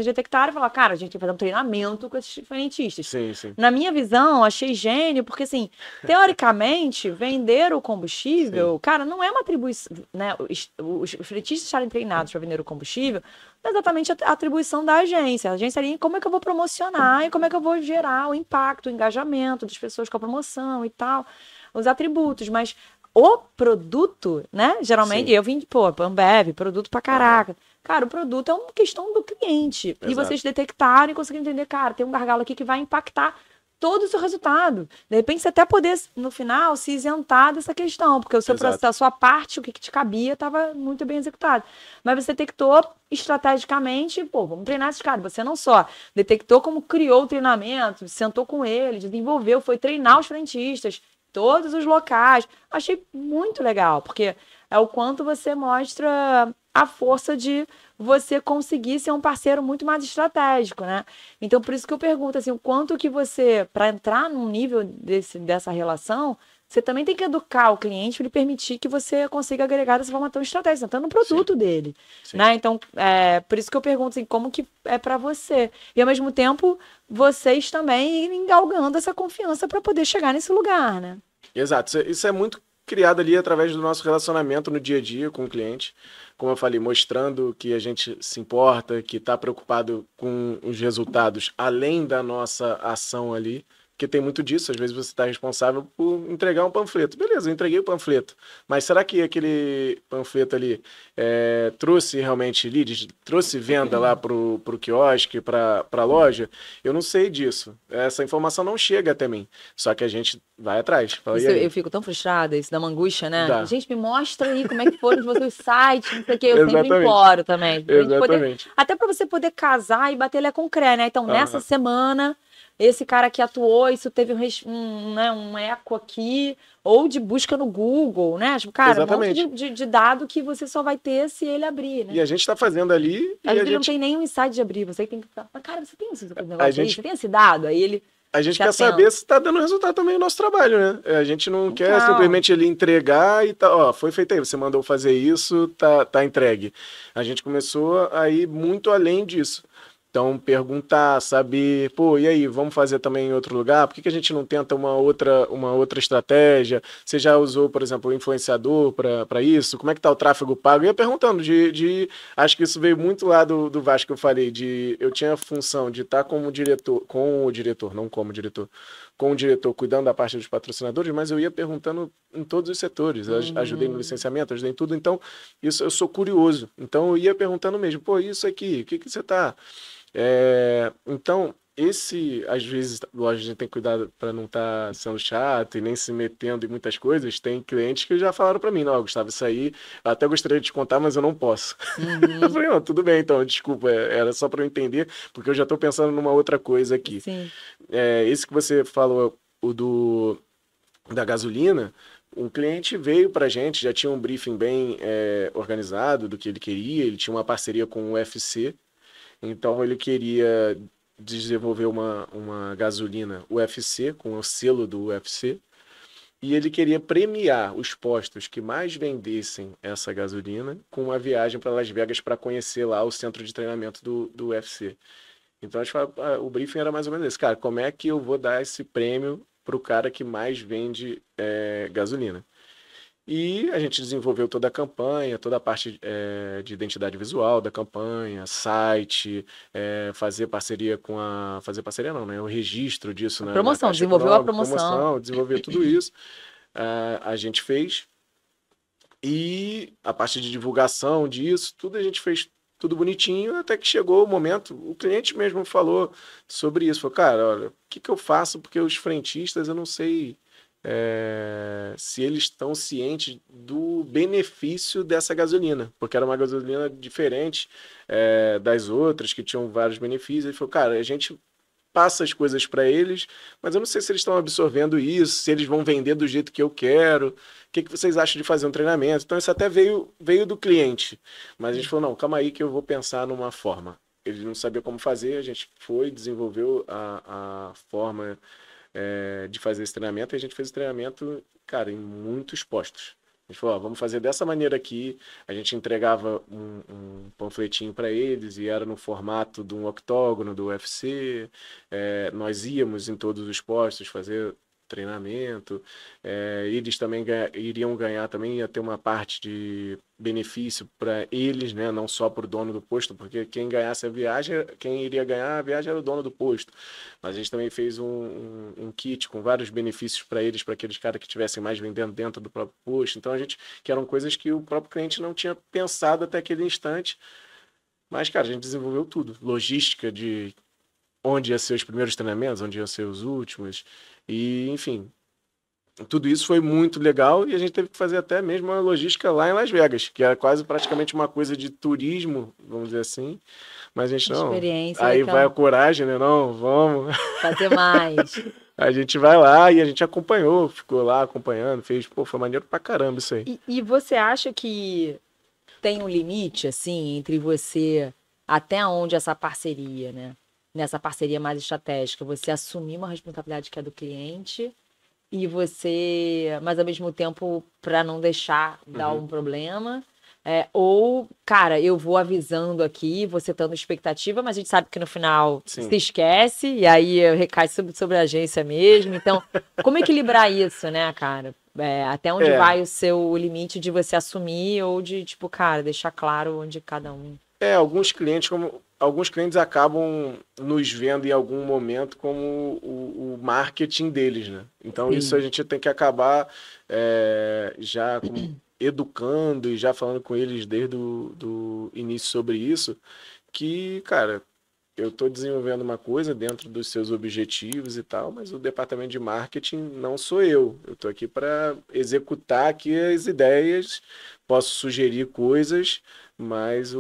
detectaram e falaram, cara, a gente tem que fazer um treinamento com esses frentistas. Na minha visão, achei gênio, porque assim, teoricamente, vender o combustível, cara, não é uma atribuição, né? Os frentistas estarem treinados para vender o combustível, não é exatamente a atribuição da agência. A agência ali, como é que eu vou promocionar e como é que eu vou gerar o impacto, o engajamento das pessoas com a promoção e tal, os atributos, mas o produto, né, geralmente, eu vim de, Ambev, produto pra caraca. Cara, o produto é uma questão do cliente. Exato. E vocês detectaram e conseguiram entender, cara, tem um gargalo aqui que vai impactar todo o seu resultado. De repente, você até poder, no final, se isentar dessa questão, porque o seu processo, a sua parte, o que te cabia, estava muito bem executado. Mas você detectou estrategicamente, vamos treinar esses caras. Você não só detectou como criou o treinamento, sentou com eles, desenvolveu, foi treinar os frentistas, todos os locais. Achei muito legal, porque é o quanto você mostra a força de você conseguir ser um parceiro muito mais estratégico, né? Então, por isso que eu pergunto, assim, o quanto que você, para entrar num nível dessa relação, você também tem que educar o cliente para ele permitir que você consiga agregar dessa forma tão estratégica, tanto no produto dele, né? Então, por isso que eu pergunto, assim, como que é para você? E, ao mesmo tempo, vocês também irem galgando essa confiança para poder chegar nesse lugar, né? Exato. Isso é muito criado ali através do nosso relacionamento no dia a dia com o cliente. Como eu falei, mostrando que a gente se importa, que está preocupado com os resultados além da nossa ação ali, Porque tem muito disso, às vezes você está responsável por entregar um panfleto. Beleza, eu entreguei o panfleto, mas será que aquele panfleto ali trouxe realmente leads, trouxe venda lá pro quiosque, para a loja? Eu não sei disso. Essa informação não chega até mim. Só que a gente vai atrás. Fala, Isso, e aí? eu fico tão frustrada, isso dá uma angústia, né? Dá. Gente, me mostra aí como é que foram os seus sites, não sei o que. Eu sempre Exatamente. imploro também. Pra gente poder, Exatamente. até para você poder casar e bater ele com cré, né? Então, nessa Aham. semana, esse cara que atuou, isso teve né, um eco aqui, ou de busca no Google, né? Tipo, cara, um monte Exatamente. de dado que você só vai ter se ele abrir, né? E a gente está fazendo ali e Às a vezes ele não gente, tem nenhum insight de abrir, você tem que falar, mas cara, você tem esse negócio a aí? gente Você tem esse dado? Aí ele a gente se quer atenta. saber se está dando resultado também o nosso trabalho, né? A gente não quer Então, simplesmente ele entregar e tá, ó, foi feito aí, você mandou fazer isso, tá entregue. A gente começou a ir muito além disso. Então, perguntar, saber, pô, e aí, vamos fazer também em outro lugar? Por que que a gente não tenta uma outra estratégia? Você já usou, por exemplo, o influenciador para isso? Como é que tá o tráfego pago? Eu ia perguntando, acho que isso veio muito lá do Vasco que eu falei, eu tinha a função de estar com o diretor, não como diretor, com o diretor cuidando da parte dos patrocinadores, mas eu ia perguntando em todos os setores. Eu ajudei no licenciamento, ajudei em tudo, então, isso eu sou curioso. Então, eu ia perguntando mesmo, pô, isso aqui, o que que você tá... Então, às vezes, lógico, a gente tem que cuidar para não estar sendo chato e nem se metendo em muitas coisas. Tem clientes que já falaram para mim, não, Gustavo, isso aí, eu até gostaria de te contar, mas eu não posso. Eu falei, não, tudo bem, então, desculpa, era só para eu entender, porque eu já estou pensando numa outra coisa aqui. sim. Esse que você falou, da gasolina, um cliente veio para a gente, já tinha um briefing bem organizado do que ele queria, ele tinha uma parceria com o UFC. Então ele queria desenvolver uma gasolina UFC, com o selo do UFC, e ele queria premiar os postos que mais vendessem essa gasolina com uma viagem para Las Vegas para conhecer lá o centro de treinamento do UFC. Então o briefing era mais ou menos esse, cara, como é que eu vou dar esse prêmio para o cara que mais vende gasolina? E a gente desenvolveu toda a campanha, toda a parte de identidade visual da campanha, site, fazer parceria com a... Fazer parceria não, né? O registro disso na Promoção, Caixa desenvolveu a Econômica, promoção. desenvolveu tudo isso. A gente fez. E a parte de divulgação disso, tudo a gente fez tudo bonitinho, até que chegou o momento, o cliente mesmo falou sobre isso. Falou, cara, olha, o que que eu faço? Porque os frentistas, eu não sei se eles estão cientes do benefício dessa gasolina, porque era uma gasolina diferente das outras, que tinham vários benefícios. Ele falou, cara, a gente passa as coisas para eles, mas eu não sei se eles estão absorvendo isso, se eles vão vender do jeito que eu quero. O que que vocês acham de fazer um treinamento? Então isso até veio do cliente, mas a gente falou, não, calma aí que eu vou pensar numa forma. Ele não sabia como fazer, a gente foi, desenvolveu a forma de fazer esse treinamento, e a gente fez o treinamento, cara, em muitos postos. A gente falou, ó, vamos fazer dessa maneira aqui. A gente entregava um panfletinho para eles e era no formato de um octógono do UFC. Nós íamos em todos os postos fazer treinamento. Eles também iriam ganhar, também ia ter uma parte de benefício para eles, né? Não só para o dono do posto, porque quem ganhasse a viagem, quem iria ganhar a viagem era o dono do posto. Mas a gente também fez um kit com vários benefícios para eles, para aqueles caras que estivessem mais vendendo dentro do próprio posto. Então que eram coisas que o próprio cliente não tinha pensado até aquele instante. Mas, cara, a gente desenvolveu tudo. Logística de onde iam ser os primeiros treinamentos, onde iam ser os últimos. E, enfim, tudo isso foi muito legal e a gente teve que fazer até mesmo uma logística lá em Las Vegas, que era quase praticamente uma coisa de turismo, vamos dizer assim. Mas a gente não. Experiência Aí daquela... vai a coragem, né? Não, vamos. Fazer mais. A gente vai lá e a gente acompanhou, ficou lá acompanhando, fez, pô, foi maneiro pra caramba isso aí. E você acha que tem um limite, assim, entre você, até onde essa parceria, né? Nessa parceria mais estratégica, você assumir uma responsabilidade que é do cliente e você, mas ao mesmo tempo, para não deixar dar um problema. Ou, cara, eu vou avisando aqui, você estando expectativa, mas a gente sabe que no final Sim. se esquece e aí recai sobre a agência mesmo. Então, como equilibrar isso, né, cara? Até onde vai o seu limite de você assumir ou de, tipo, cara, deixar claro onde cada um... Alguns clientes, como alguns clientes acabam nos vendo em algum momento como o marketing deles, né? Então Sim. isso a gente tem que acabar já educando e já falando com eles desde do início sobre isso, que, cara, eu estou desenvolvendo uma coisa dentro dos seus objetivos e tal, mas o departamento de marketing não sou eu. Eu estou aqui para executar aqui as ideias, posso sugerir coisas, mas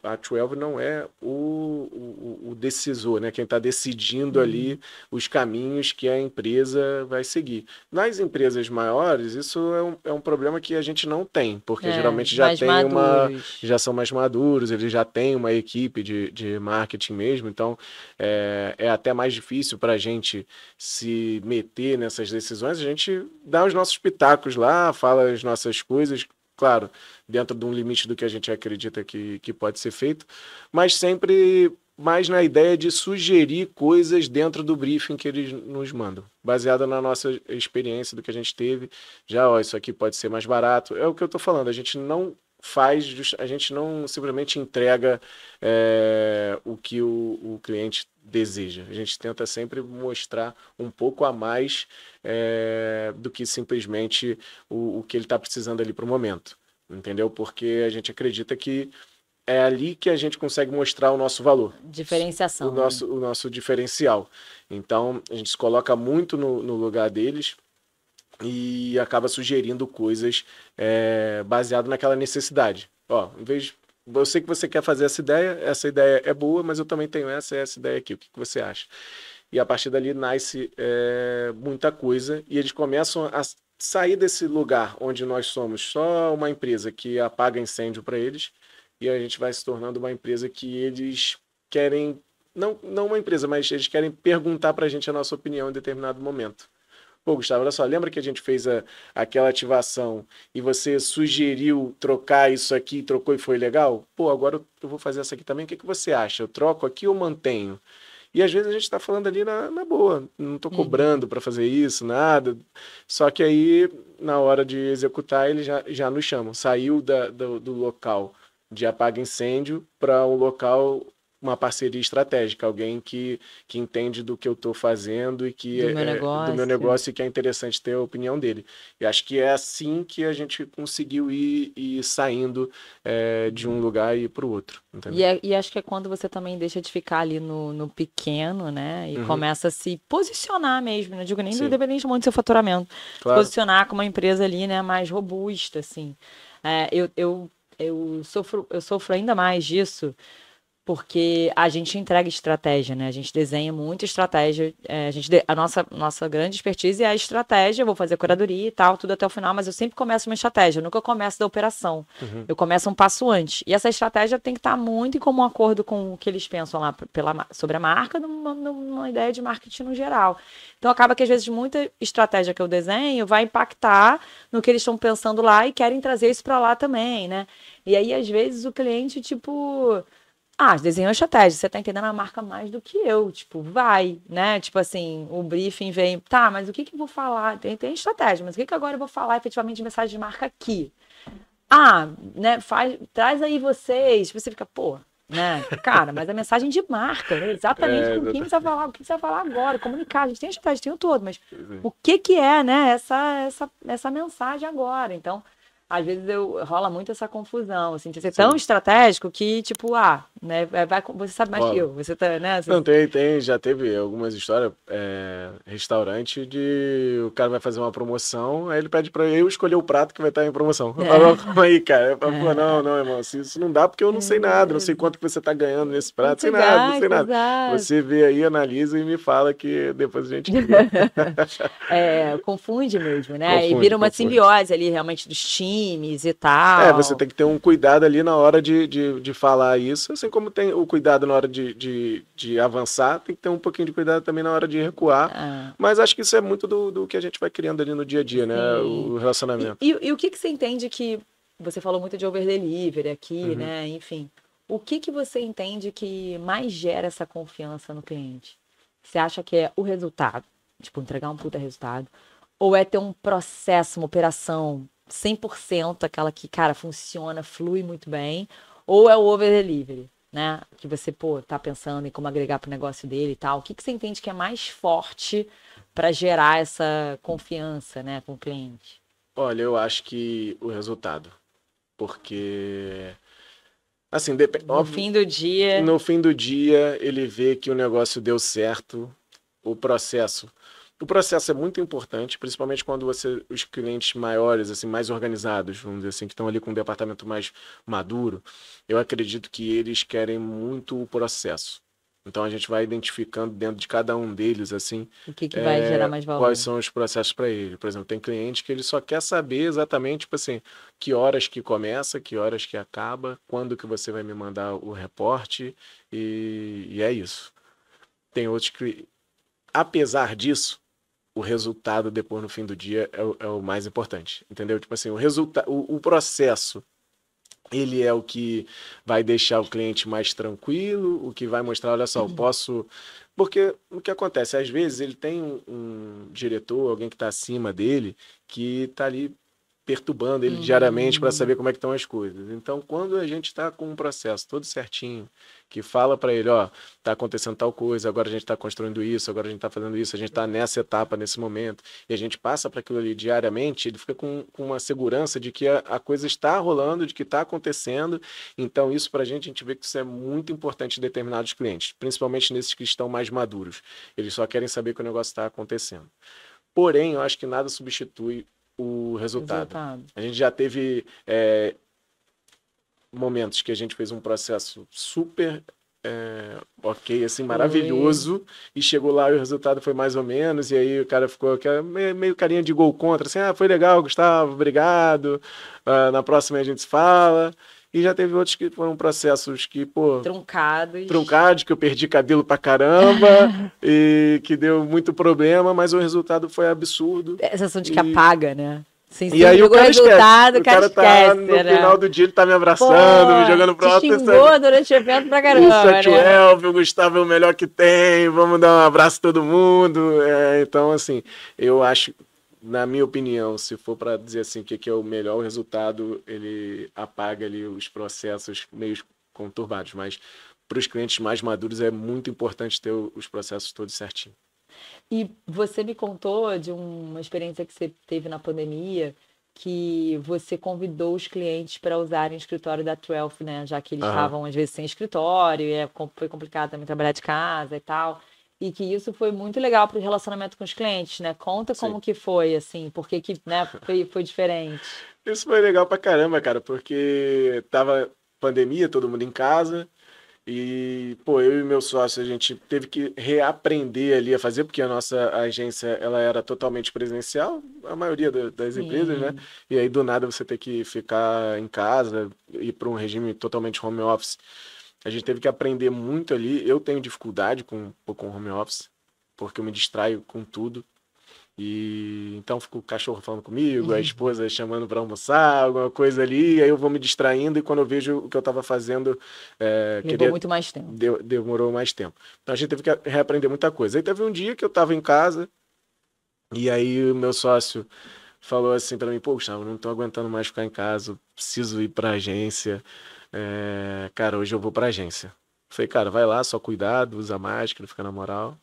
a 12 não é o decisor, né? Quem está decidindo ali os caminhos que a empresa vai seguir. Nas empresas maiores, isso é um problema que a gente não tem, porque geralmente já mais tem maduros. já são mais maduros, eles já têm uma equipe de marketing mesmo, então é até mais difícil para a gente se meter nessas decisões. A gente dá os nossos pitacos lá, fala as nossas coisas, claro, dentro de um limite do que a gente acredita que pode ser feito, mas sempre mais na ideia de sugerir coisas dentro do briefing que eles nos mandam, baseada na nossa experiência do que a gente teve. Já, ó, isso aqui pode ser mais barato. É o que eu estou falando, a gente não a gente não simplesmente entrega o que o cliente deseja. A gente tenta sempre mostrar um pouco a mais do que simplesmente o que ele está precisando ali para o momento. Entendeu? Porque a gente acredita que é ali que a gente consegue mostrar o nosso valor. Diferenciação. O nosso diferencial. Então, a gente se coloca muito no lugar deles e acaba sugerindo coisas baseado naquela necessidade. Ó, em vez eu sei que você quer fazer essa ideia é boa, mas eu também tenho essa ideia aqui. O que você acha? E a partir dali nasce muita coisa e eles começam a sair desse lugar onde nós somos só uma empresa que apaga incêndio para eles e a gente vai se tornando uma empresa que eles querem, não uma empresa, mas eles querem perguntar para a gente a nossa opinião em determinado momento. Pô, Gustavo, olha só, lembra que a gente fez aquela ativação e você sugeriu trocar isso aqui, trocou e foi legal? Pô, agora eu vou fazer essa aqui também, o que você acha? Eu troco aqui ou mantenho? E às vezes a gente está falando ali na boa, não estou cobrando para fazer isso, nada. Só que aí, na hora de executar, eles já nos chamam. Saiu do local de apaga incêndio para um local, uma parceria estratégica, alguém que entende do que eu estou fazendo e que do meu negócio e que é interessante ter a opinião dele. E acho que é assim que a gente conseguiu ir saindo de um lugar e ir para o outro. E acho que é quando você também deixa de ficar ali no pequeno, né? E começa a se posicionar mesmo, não digo nem do independente muito do seu faturamento. Claro. Se posicionar como uma empresa ali, né, mais robusta, assim. Eu sofro ainda mais disso, porque a gente entrega estratégia, né? A gente desenha muita estratégia. A nossa grande expertise é a estratégia. Eu vou fazer curadoria e tal, tudo até o final, mas eu sempre começo uma estratégia. Eu nunca começo da operação. Eu começo um passo antes. E essa estratégia tem que estar muito em comum acordo com o que eles pensam lá sobre a marca, numa ideia de marketing no geral. Então, acaba que, às vezes, muita estratégia que eu desenho vai impactar no que eles estão pensando lá e querem trazer isso para lá também, né? E aí, às vezes, o cliente, tipo... desenhou a estratégia, você tá entendendo a marca mais do que eu, tipo, vai, né? Tipo assim, o briefing vem, tá, mas o que eu vou falar? Tem estratégia, mas o que agora eu vou falar efetivamente de mensagem de marca aqui? Né, traz aí vocês, você fica, pô, né? Cara, mas a mensagem de marca, né? Exatamente com quem você vai falar, o que você vai falar agora, comunicar, a gente tem a estratégia, tem o todo, mas o que é, né, essa mensagem agora? Então, às vezes rola muito essa confusão, assim, de ser tão estratégico que, tipo, né, você sabe mais que eu, você tá, né? Não, já teve algumas histórias, restaurante o cara vai fazer uma promoção, aí ele pede pra eu escolher o prato que vai estar em promoção. Eu falo, calma aí, cara. Eu falo, pô, não, irmão, isso não dá porque eu não sei nada, não sei quanto que você tá ganhando nesse prato, não sei nada. Você vê aí, analisa e me fala que depois a gente... confunde mesmo, né? E vira uma simbiose ali, realmente, dos times e tal. Você tem que ter um cuidado ali na hora de falar isso, assim como tem o cuidado na hora de avançar, tem que ter um pouquinho de cuidado também na hora de recuar. Mas acho que isso é muito do que a gente vai criando ali no dia a dia, né? O relacionamento. E o que você entende que... Você falou muito de over-delivery aqui, né? Enfim. O que você entende que mais gera essa confiança no cliente? Você acha que é o resultado? Tipo, entregar um puta resultado? Ou é ter um processo, uma operação 100%, aquela que, cara, funciona, flui muito bem? Ou é o over-delivery? né? Que você, pô, tá pensando em como agregar pro negócio dele e tal. O que você entende que é mais forte para gerar essa confiança, né, com o cliente? Olha, eu acho que o resultado. Porque, assim, No fim do dia, no fim do dia, ele vê que o negócio deu certo, o processo. O processo é muito importante, principalmente quando os clientes maiores, assim, mais organizados, vamos dizer assim, que estão ali com um departamento mais maduro, eu acredito que eles querem muito o processo. Então a gente vai identificando dentro de cada um deles, assim, o que vai gerar mais quais valor? são os processos para ele. Por exemplo, tem cliente que ele só quer saber exatamente, tipo assim, que horas que começa, que horas que acaba, quando que você vai me mandar o reporte, e é isso. Tem outros que, apesar disso, o resultado depois no fim do dia é o mais importante, entendeu? Tipo assim, o processo, ele é o que vai deixar o cliente mais tranquilo, o que vai mostrar, olha só, eu posso... Porque o que acontece, às vezes ele tem um diretor, alguém que está acima dele, que está ali perturbando ele diariamente para saber como é que estão as coisas. Então, quando a gente está com um processo todo certinho, que fala para ele, ó, está acontecendo tal coisa, agora a gente está construindo isso, agora a gente está fazendo isso, a gente está nessa etapa, nesse momento, e a gente passa para aquilo ali diariamente, ele fica com uma segurança de que a coisa está rolando, de que está acontecendo. Então, isso para a gente vê que isso é muito importante em determinados clientes, principalmente nesses que estão mais maduros. Eles só querem saber que o negócio está acontecendo. Porém, eu acho que nada substitui o resultado. A gente já teve momentos que a gente fez um processo super ok, assim, maravilhoso, e chegou lá e o resultado foi mais ou menos, e aí o cara ficou meio carinha de gol contra, assim, foi legal, Gustavo, obrigado, na próxima a gente se fala. E já teve outros que foram processos que, pô... Truncados, que eu perdi cabelo pra caramba e que deu muito problema, mas o resultado foi absurdo. É a sensação de que apaga, né? E aí o cara resultado, o cara tá no final do dia, ele tá me abraçando, me jogando pro alto. Xingou durante o evento pra caramba, isso é o Gustavo é o melhor que tem, vamos dar um abraço a todo mundo. Então, assim, eu acho... Na minha opinião, se for para dizer assim o que é o melhor resultado, ele apaga ali os processos meio conturbados, mas para os clientes mais maduros é muito importante ter os processos todos certinho. E você me contou de uma experiência que você teve na pandemia, que você convidou os clientes para usarem o escritório da 12, né? Já que eles estavam às vezes sem escritório, e foi complicado também trabalhar de casa e tal. E que isso foi muito legal para o relacionamento com os clientes, né? Conta como que foi, assim, porque que, né, foi diferente. Isso foi legal pra caramba, cara, porque tava pandemia, todo mundo em casa, e, pô, eu e meu sócio, a gente teve que reaprender ali a fazer, porque a nossa agência, ela era totalmente presencial, a maioria das empresas, né? E aí, do nada, você ter que ficar em casa, ir para um regime totalmente home office. A gente teve que aprender muito ali. Eu tenho dificuldade com home office, porque eu me distraio com tudo. E então fica o cachorro falando comigo, a esposa chamando para almoçar, alguma coisa ali, e aí eu vou me distraindo, e quando eu vejo o que eu estava fazendo... Levou muito mais tempo. Demorou mais tempo. Então a gente teve que reaprender muita coisa. Aí teve um dia que eu estava em casa, e aí o meu sócio falou assim para mim, pô, Gustavo, não estou aguentando mais ficar em casa, preciso ir para a agência. Cara, hoje eu vou pra agência. Falei, cara, vai lá, só cuidado, usa máscara, fica na moral.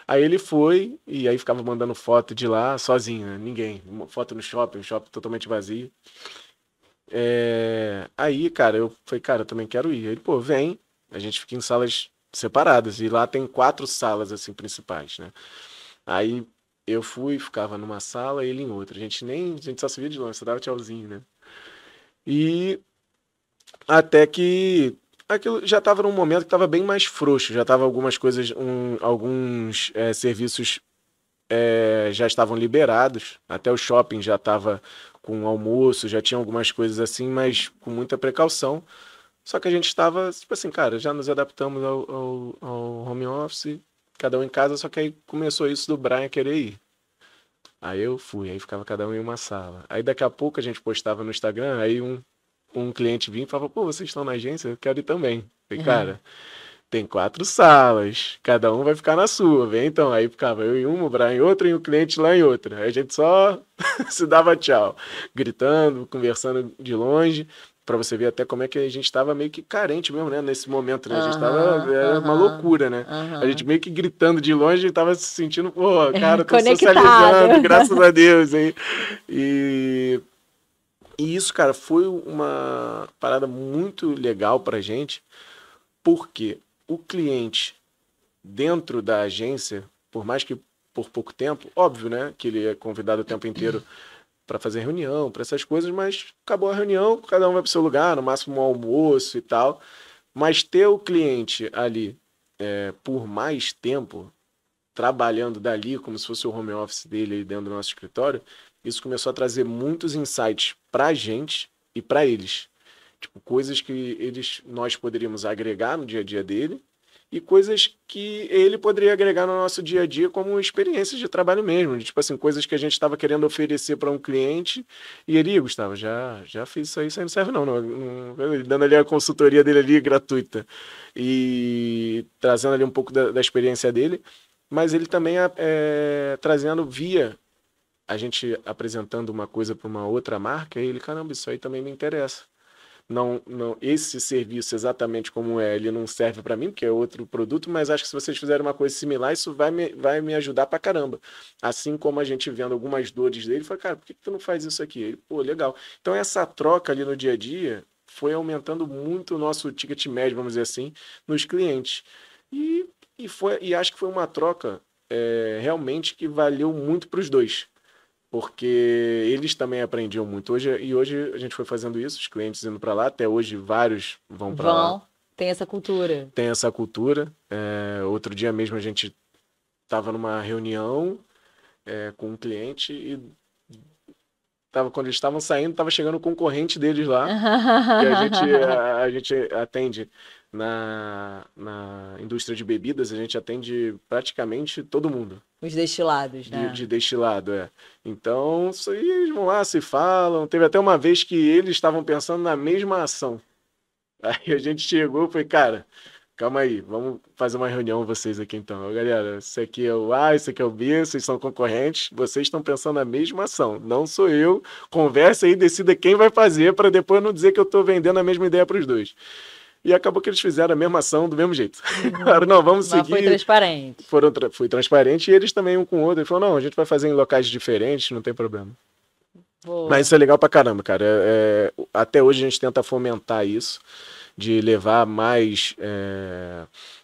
Aí ele foi, e aí ficava mandando foto de lá, sozinho, né? Ninguém. Foto no shopping, o shopping totalmente vazio. Aí, cara, eu falei, cara, eu também quero ir. Ele, pô, vem, a gente fica em salas separadas, e lá tem 4 salas, assim, principais, né? Aí eu fui, ficava numa sala, ele em outra. A gente só se via de longe, só dava tchauzinho, né? E... Até que aquilo já estava num momento que estava bem mais frouxo, já estava algumas coisas, alguns serviços já estavam liberados, até o shopping já estava com almoço, já tinha algumas coisas assim, mas com muita precaução. Só que a gente estava, tipo assim, cara, já nos adaptamos ao home office, cada um em casa, só que aí começou isso do Brian querer ir. Aí eu fui, aí ficava cada um em uma sala. Aí daqui a pouco a gente postava no Instagram, aí um cliente vinha e falava, pô, vocês estão na agência? Eu quero ir também. Falei, cara, tem 4 salas, cada um vai ficar na sua, vem então. Aí ficava eu em uma, o Brian em outra e o cliente lá em outra. Aí a gente só se dava tchau, gritando, conversando de longe. para você ver até como é que a gente estava meio que carente mesmo, né? Nesse momento, né? A gente estava, era uma loucura, né? A gente meio que gritando de longe e tava se sentindo, pô, cara, tô socializando, graças a Deus, hein? E isso, cara, foi uma parada muito legal pra gente, porque o cliente dentro da agência, por mais que por pouco tempo, óbvio, né, que ele é convidado o tempo inteiro para fazer reunião, para essas coisas, mas acabou a reunião, cada um vai para o seu lugar, no máximo um almoço e tal. Mas ter o cliente ali por mais tempo, trabalhando dali, como se fosse o home office dele aí dentro do nosso escritório, isso começou a trazer muitos insights para a gente e para eles. Tipo, coisas que nós poderíamos agregar no dia a dia dele e coisas que ele poderia agregar no nosso dia a dia como experiências de trabalho mesmo. Tipo assim, coisas que a gente estava querendo oferecer para um cliente e ele, Gustavo, já fiz isso aí não serve não, dando ali a consultoria dele ali gratuita e trazendo ali um pouco da experiência dele, mas ele também trazendo via a gente apresentando uma coisa para uma outra marca e ele, caramba, isso aí também me interessa. Não, esse serviço exatamente como ele não serve para mim, porque é outro produto, mas acho que se vocês fizerem uma coisa similar, isso vai me ajudar pra caramba. Assim como a gente vendo algumas dores dele, foi, cara, por que tu não faz isso aqui? Ele, pô, legal. Então essa troca ali no dia a dia foi aumentando muito o nosso ticket médio, vamos dizer assim, nos clientes. E acho que foi uma troca realmente que valeu muito para os dois. Porque eles também aprendiam muito. Hoje a gente foi fazendo isso, os clientes indo para lá, até hoje vários vão para lá. Tem essa cultura. Tem essa cultura. Outro dia mesmo a gente estava numa reunião com um cliente e quando eles estavam saindo, estava chegando o concorrente deles lá, que a gente atende na indústria de bebidas, a gente atende praticamente todo mundo. Os destilados, né? De destilado, Então, isso aí, eles vão lá, se falam. Teve até uma vez que eles estavam pensando na mesma ação. Aí a gente chegou e falei, cara, calma aí, vamos fazer uma reunião vocês aqui então. Galera, esse aqui é o A, esse aqui é o B, vocês são concorrentes, vocês estão pensando na mesma ação, não sou eu. Conversa aí, decida quem vai fazer para depois não dizer que eu estou vendendo a mesma ideia para os dois. E acabou que eles fizeram a mesma ação do mesmo jeito. Claro, não, vamos seguir. Foi transparente. Foi transparente e eles também um com o outro. Ele falou, não, a gente vai fazer em locais diferentes, não tem problema. Boa. Mas isso é legal pra caramba, cara. Até hoje a gente tenta fomentar isso, de levar mais,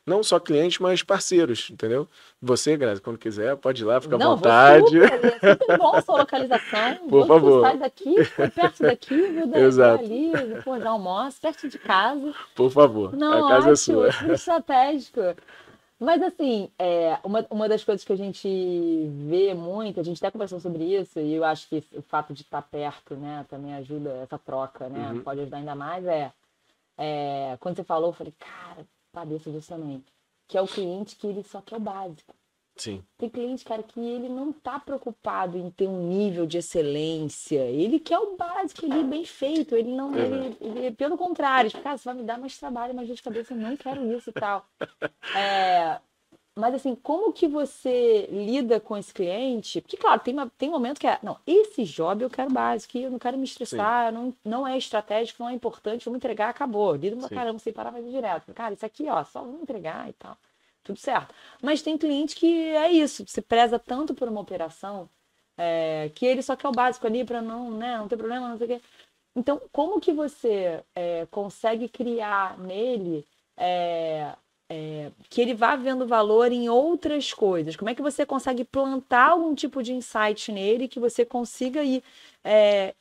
não só clientes, mas parceiros, entendeu? Você, Grazi, quando quiser, pode ir lá, fica à vontade. É super bom a sua localização. Por favor. Sai daqui, foi perto daqui, Exato. Ali, depois já almoço, perto de casa. Por favor, não, a casa é sua. Muito estratégico. Mas, assim, uma das coisas que a gente vê muito, a gente até conversou sobre isso, e eu acho que o fato de estar perto, né, também ajuda essa troca, né? Uhum. Pode ajudar ainda mais, quando você falou, eu falei, cara, padeço disso também. Que é o cliente que ele só quer o básico. Sim. Tem cliente, cara, que ele não tá preocupado em ter um nível de excelência. Ele quer o básico ali, bem feito. Ele não, ele pelo contrário, tipo, cara, você vai me dar mais trabalho, mais dor de cabeça, eu não quero isso e tal. Mas assim, como que você lida com esse cliente? Porque, claro, tem momento que não, esse job eu quero básico, eu não quero me estressar, não é estratégico, não é importante, vamos entregar, acabou. Lido pra caramba, sem parar, fazer direto. Cara, isso aqui, ó, só vamos entregar e tal. Tudo certo. Mas tem cliente que é isso, se preza tanto por uma operação, que ele só quer o básico ali para não ter problema, não sei o quê. Então, como que você consegue criar nele que ele vá vendo valor em outras coisas? Como é que você consegue plantar algum tipo de insight nele que você consiga ir,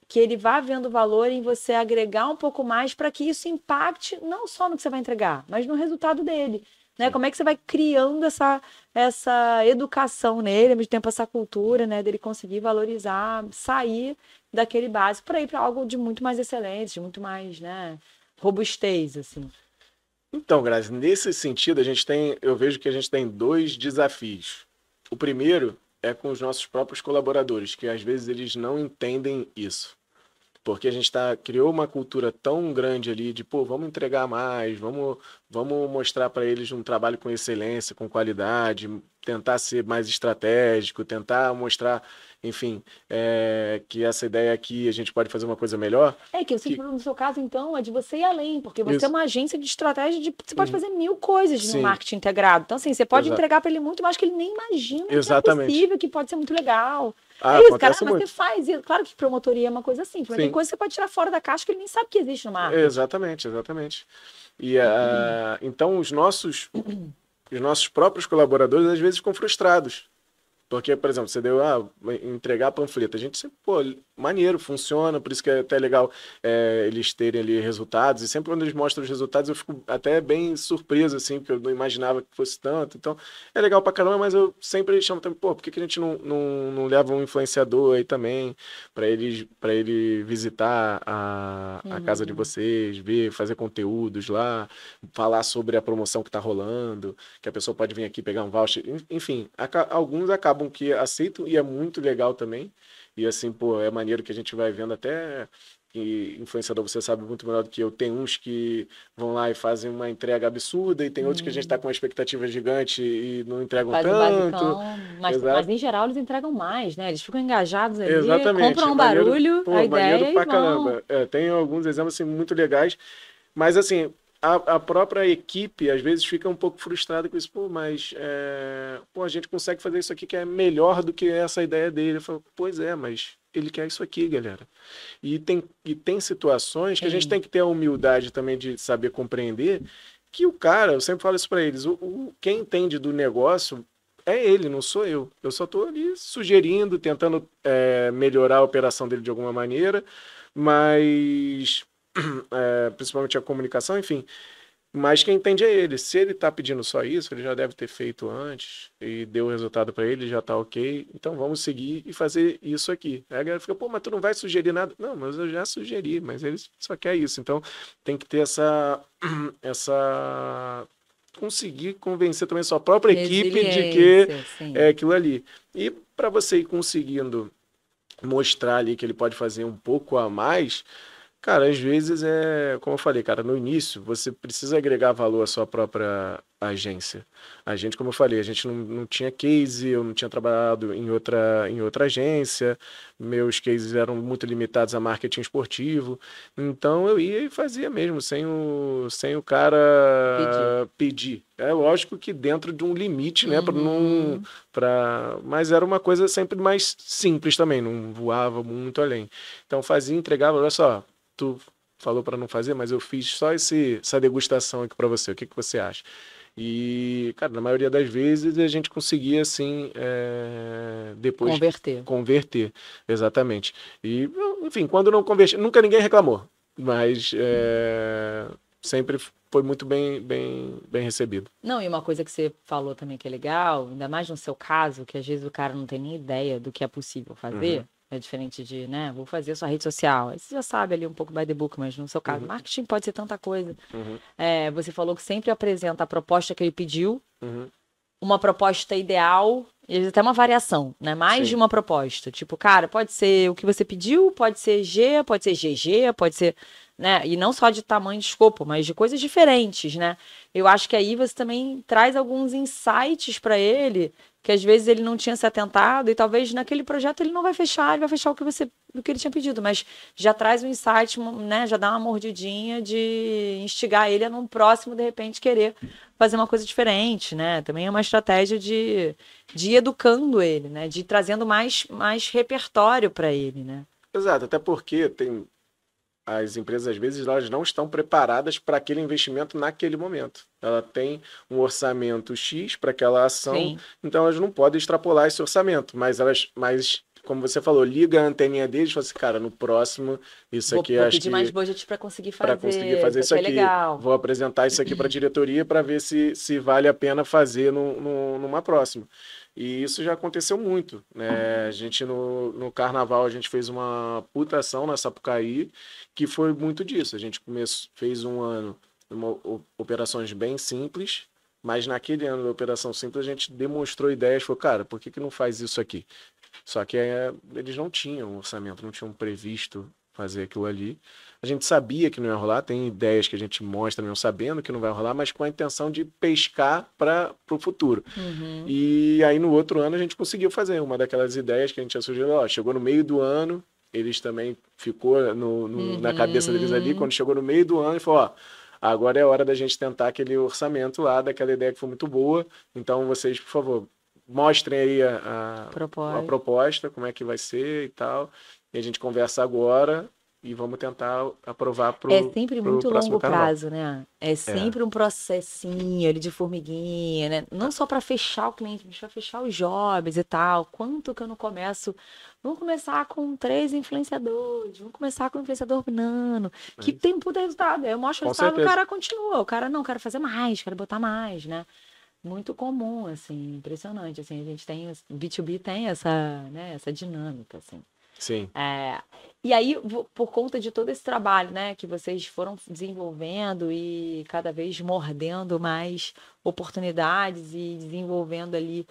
que ele vá vendo valor em você agregar um pouco mais para que isso impacte não só no que você vai entregar, mas no resultado dele? Né? Como é que você vai criando essa educação nele, ao mesmo tempo essa cultura, né, dele conseguir valorizar, sair daquele básico para ir para algo de muito mais excelente, de muito mais, né, robustez, assim. Então, Grazi, nesse sentido, eu vejo que a gente tem dois desafios. O primeiro é com os nossos próprios colaboradores, que às vezes eles não entendem isso. Porque a gente criou uma cultura tão grande ali de, pô, vamos entregar mais, vamos mostrar para eles um trabalho com excelência, com qualidade, tentar ser mais estratégico, tentar mostrar, enfim, que essa ideia aqui a gente pode fazer uma coisa melhor. Que você, no seu caso, então, é de você ir além, porque você é Isso. uma agência de estratégia, você pode fazer 1000 coisas no Sim. marketing integrado. Então, assim, você pode Exato. entregar para ele muito mais que ele nem imagina Exatamente. que é possível, que pode ser muito legal. Ah, é isso, acontece cara, mas muito. você faz isso. Claro que promotoria é uma coisa simples, mas tem Sim. coisa que você pode tirar fora da caixa que ele nem sabe que existe no marketing. Exatamente, exatamente. E então os nossos próprios colaboradores às vezes ficam frustrados. Porque, por exemplo, você deu entregar panfleto. A gente sempre, pô, maneiro, funciona, por isso que é até legal eles terem ali resultados. E sempre quando eles mostram os resultados, eu fico até bem surpreso, assim, porque eu não imaginava que fosse tanto. Então, é legal pra caramba, mas eu sempre chamo também, pô, por que a gente não leva um influenciador aí também, pra ele visitar a casa de vocês, ver, fazer conteúdos lá, falar sobre a promoção que tá rolando, que a pessoa pode vir aqui pegar um voucher. Enfim, alguns acabam que aceitam e é muito legal também. E assim, pô, é maneiro que a gente vai vendo até que influenciador, você sabe muito melhor do que eu. Tem uns que vão lá e fazem uma entrega absurda e tem outros que a gente está com uma expectativa gigante e não entregam Faz tanto. o basicão, mas em geral eles entregam mais, né? Eles ficam engajados ali, Exatamente. compram um Maneiro, barulho, pô, a ideia maneiro pra e vão. caramba. Tem alguns exemplos assim, muito legais, mas assim, a própria equipe às vezes fica um pouco frustrada com isso. Pô, mas a gente consegue fazer isso aqui que é melhor do que essa ideia dele. Eu falo, pois é, mas ele quer isso aqui, galera. E tem situações que a gente tem que ter a humildade também de saber compreender que o cara, eu sempre falo isso para eles, quem entende do negócio é ele, não sou eu. Eu só estou ali sugerindo, tentando melhorar a operação dele de alguma maneira, mas principalmente a comunicação, enfim. Mas quem entende é ele. Se ele está pedindo só isso, ele já deve ter feito antes e deu o resultado para ele, já está ok. Então vamos seguir e fazer isso aqui. Aí a galera fica, pô, mas tu não vai sugerir nada? Não, mas eu já sugeri, mas ele só quer isso. Então tem que ter conseguir convencer também a sua própria equipe de que é aquilo ali. E para você ir conseguindo mostrar ali que ele pode fazer um pouco a mais, cara, às vezes como eu falei, cara, no início você precisa agregar valor à sua própria agência. A gente, como eu falei, a gente não tinha case, eu não tinha trabalhado em outra agência, meus cases eram muito limitados a marketing esportivo, então eu ia e fazia mesmo, sem o cara pedir. É lógico que dentro de um limite, né, mas era uma coisa sempre mais simples também, não voava muito além. Então fazia, entregava, olha só, tu falou para não fazer, mas eu fiz só essa degustação aqui para você. O que você acha? E, cara, na maioria das vezes a gente conseguia, assim, depois... Converter, exatamente. E, enfim, quando não convertia, nunca ninguém reclamou, mas sempre foi muito bem recebido. Não, e uma coisa que você falou também que é legal, ainda mais no seu caso, que às vezes o cara não tem nem ideia do que é possível fazer, é diferente de, né, vou fazer a sua rede social. Aí você já sabe ali um pouco by the book, mas no seu caso, marketing pode ser tanta coisa. Você falou que sempre apresenta a proposta que ele pediu, uma proposta ideal, e às vezes até uma variação, né? Mais de uma proposta. Tipo, cara, pode ser o que você pediu, pode ser G, pode ser GG, pode ser, né? E não só de tamanho e escopo, mas de coisas diferentes, né? Eu acho que aí você também traz alguns insights para ele, que às vezes ele não tinha se atentado, e talvez naquele projeto ele não vai fechar, ele vai fechar o que ele tinha pedido, mas já traz um insight, né? Já dá uma mordidinha de instigar ele a num próximo, de repente, querer fazer uma coisa diferente, né? Também é uma estratégia de ir educando ele, né? De ir trazendo mais repertório para ele, né? Exato, até porque as empresas, às vezes, elas não estão preparadas para aquele investimento naquele momento. Ela tem um orçamento X para aquela ação, então elas não podem extrapolar esse orçamento, mas como você falou, liga a anteninha deles e fala assim, cara, no próximo, vou pedir mais budget para conseguir fazer isso aqui. Legal. Vou apresentar isso aqui para a diretoria para ver se vale a pena fazer numa próxima. E isso já aconteceu muito, né? A gente no carnaval a gente fez uma puta ação na Sapucaí, que foi muito disso. A gente fez um ano operações bem simples, mas naquele ano da operação simples a gente demonstrou ideias, falou, cara, por que não faz isso aqui? Só que eles não tinham orçamento, não tinham previsto fazer aquilo ali. A gente sabia que não ia rolar, tem ideias que a gente mostra não sabendo que não vai rolar, mas com a intenção de pescar para o futuro. Uhum. E aí no outro ano a gente conseguiu fazer uma daquelas ideias que a gente tinha sugerido, ó, chegou no meio do ano, eles também ficou na cabeça deles ali, Uhum. quando chegou no meio do ano, ele falou, ó, agora é hora da gente tentar aquele orçamento lá, daquela ideia que foi muito boa, então vocês, por favor, mostrem aí a Propósito. proposta, como é que vai ser e tal, e a gente conversa agora e vamos tentar aprovar É pro sempre pro muito próximo longo carnaval. prazo, né? É É, sempre um processinho ali de formiguinha, né? Não só para fechar o cliente, mas para fechar os jobs e tal. Quanto que eu não começo? Vamos começar com 3 influenciadores, vamos começar com o influenciador nano, que mas, tem um puta resultado. Aí eu mostro o com resultado, o certeza. cara continua. O cara, não, quero fazer mais, quero botar mais, né? Muito comum, assim, impressionante. Assim, a gente tem, o B2B tem essa, né, essa dinâmica, assim. Sim. É, e aí, por conta de todo esse trabalho, né, que vocês foram desenvolvendo e cada vez mordendo mais oportunidades e desenvolvendo ali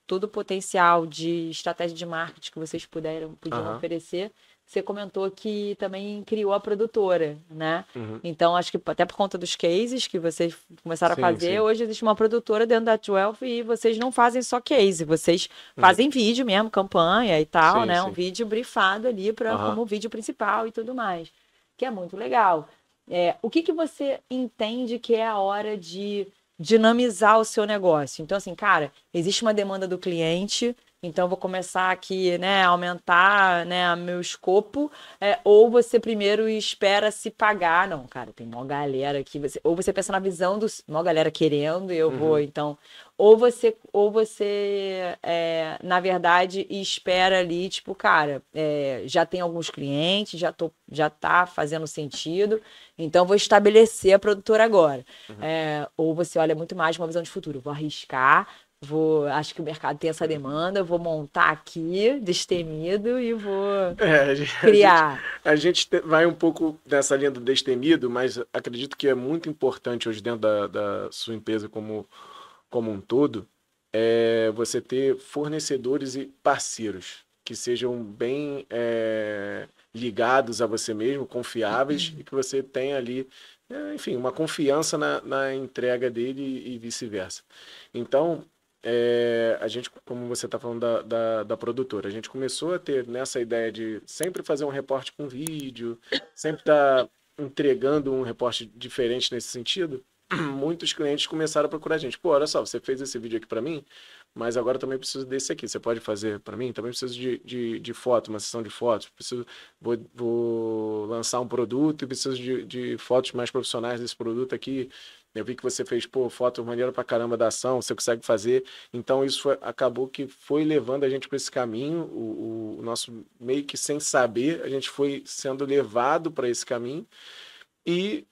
todo o potencial de estratégia de marketing que vocês podiam Aham. oferecer, você comentou que também criou a produtora, né? Uhum. Então, acho que até por conta dos cases que vocês começaram a Sim, fazer, sim. hoje existe uma produtora dentro da 12 e vocês não fazem só case, vocês Uhum. fazem vídeo mesmo, campanha e tal, Sim, né? Um sim. vídeo briefado ali para Aham. como vídeo principal e tudo mais, que é muito legal. O que que você entende que é a hora de dinamizar o seu negócio? Então, assim, cara, existe uma demanda do cliente, então vou começar aqui, né, a aumentar, né, meu escopo, ou você primeiro espera se pagar. Não, cara, tem uma galera aqui, ou você pensa na visão dos, uma galera querendo, e eu vou, Uhum. então, na verdade, espera ali, tipo, cara, já tem alguns clientes, já tá fazendo sentido, então vou estabelecer a produtora agora. Uhum. Ou você olha muito mais uma visão de futuro, vou arriscar, acho que o mercado tem essa demanda, vou montar aqui, destemido, e vou A gente, criar. vai um pouco nessa linha do destemido, mas acredito que é muito importante hoje dentro da sua empresa como um todo, você ter fornecedores e parceiros que sejam bem ligados a você mesmo, confiáveis e que você tenha ali, enfim, uma confiança na entrega dele e vice-versa. Então, a gente, como você está falando da produtora, a gente começou a ter nessa ideia de sempre fazer um reporte com vídeo, sempre estar entregando um reporte diferente nesse sentido. Muitos clientes começaram a procurar a gente. Pô, olha só, você fez esse vídeo aqui para mim, mas agora eu também preciso desse aqui. Você pode fazer para mim? Também preciso de foto, uma sessão de fotos. Vou lançar um produto e preciso de fotos mais profissionais desse produto aqui. Eu vi que você fez, pô, foto maneira pra caramba da ação, você consegue fazer. Então isso acabou que foi levando a gente para esse caminho. O nosso meio que sem saber, a gente foi sendo levado para esse caminho. E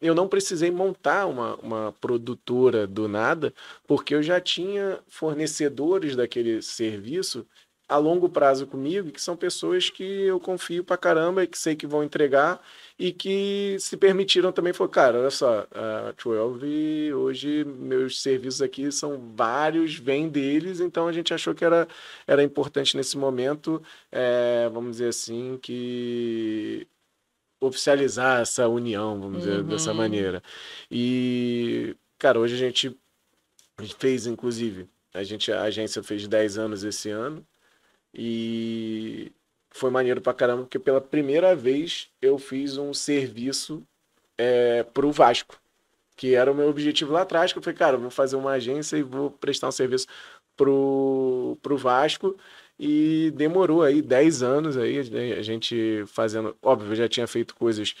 eu não precisei montar uma produtora do nada, porque eu já tinha fornecedores daquele serviço a longo prazo comigo, que são pessoas que eu confio pra caramba e que sei que vão entregar e que se permitiram também. Falou, cara, olha só, a 12, hoje meus serviços aqui são vários, vêm deles, então a gente achou que era importante nesse momento, vamos dizer assim, que oficializar essa união, vamos dizer dessa Uhum. maneira. E, cara, hoje a gente fez, inclusive, a agência fez 10 anos esse ano e foi maneiro pra caramba, porque pela primeira vez eu fiz um serviço pro Vasco, que era o meu objetivo lá atrás, que eu falei, cara, eu vou fazer uma agência e vou prestar um serviço pro Vasco. E demorou aí 10 anos aí, a gente fazendo. Óbvio, eu já tinha feito coisas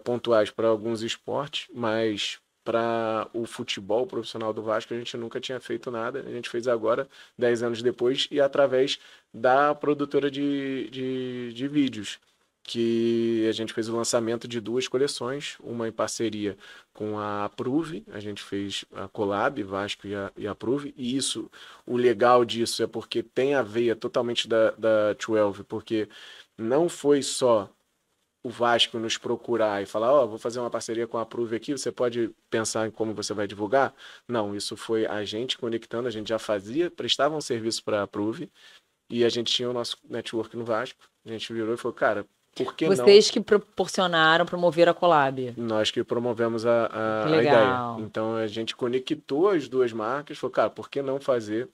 pontuais para alguns esportes, mas para o futebol profissional do Vasco a gente nunca tinha feito nada. A gente fez agora, 10 anos depois, e através da produtora de vídeos, que a gente fez o lançamento de 2 coleções, uma em parceria com a Approve, a gente fez a collab, Vasco e a Approve, e isso, o legal disso é porque tem a veia totalmente da 12, porque não foi só o Vasco nos procurar e falar, ó, vou fazer uma parceria com a Approve aqui, você pode pensar em como você vai divulgar? Não, isso foi a gente conectando, a gente já prestava um serviço para a Approve, e a gente tinha o nosso network no Vasco, a gente virou e falou, cara, por que Vocês que promoveram a collab. Nós que promovemos a legal. ideia. Então a gente conectou as duas marcas, falou, cara, por que não fazer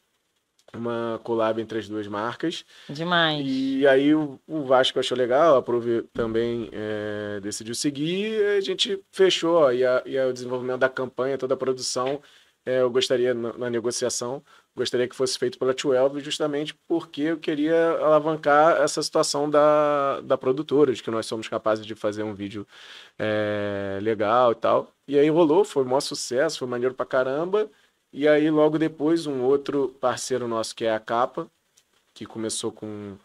uma collab entre as duas marcas? Demais. E aí o Vasco achou legal, a Prove também decidiu seguir, e a gente fechou, ó, e o desenvolvimento da campanha, toda a produção, eu gostaria, na negociação, gostaria que fosse feito pela 12, justamente porque eu queria alavancar essa situação da produtora, de que nós somos capazes de fazer um vídeo legal e tal. E aí rolou, foi um maior sucesso, foi maneiro pra caramba. E aí logo depois um outro parceiro nosso, que é a Capa, que começou com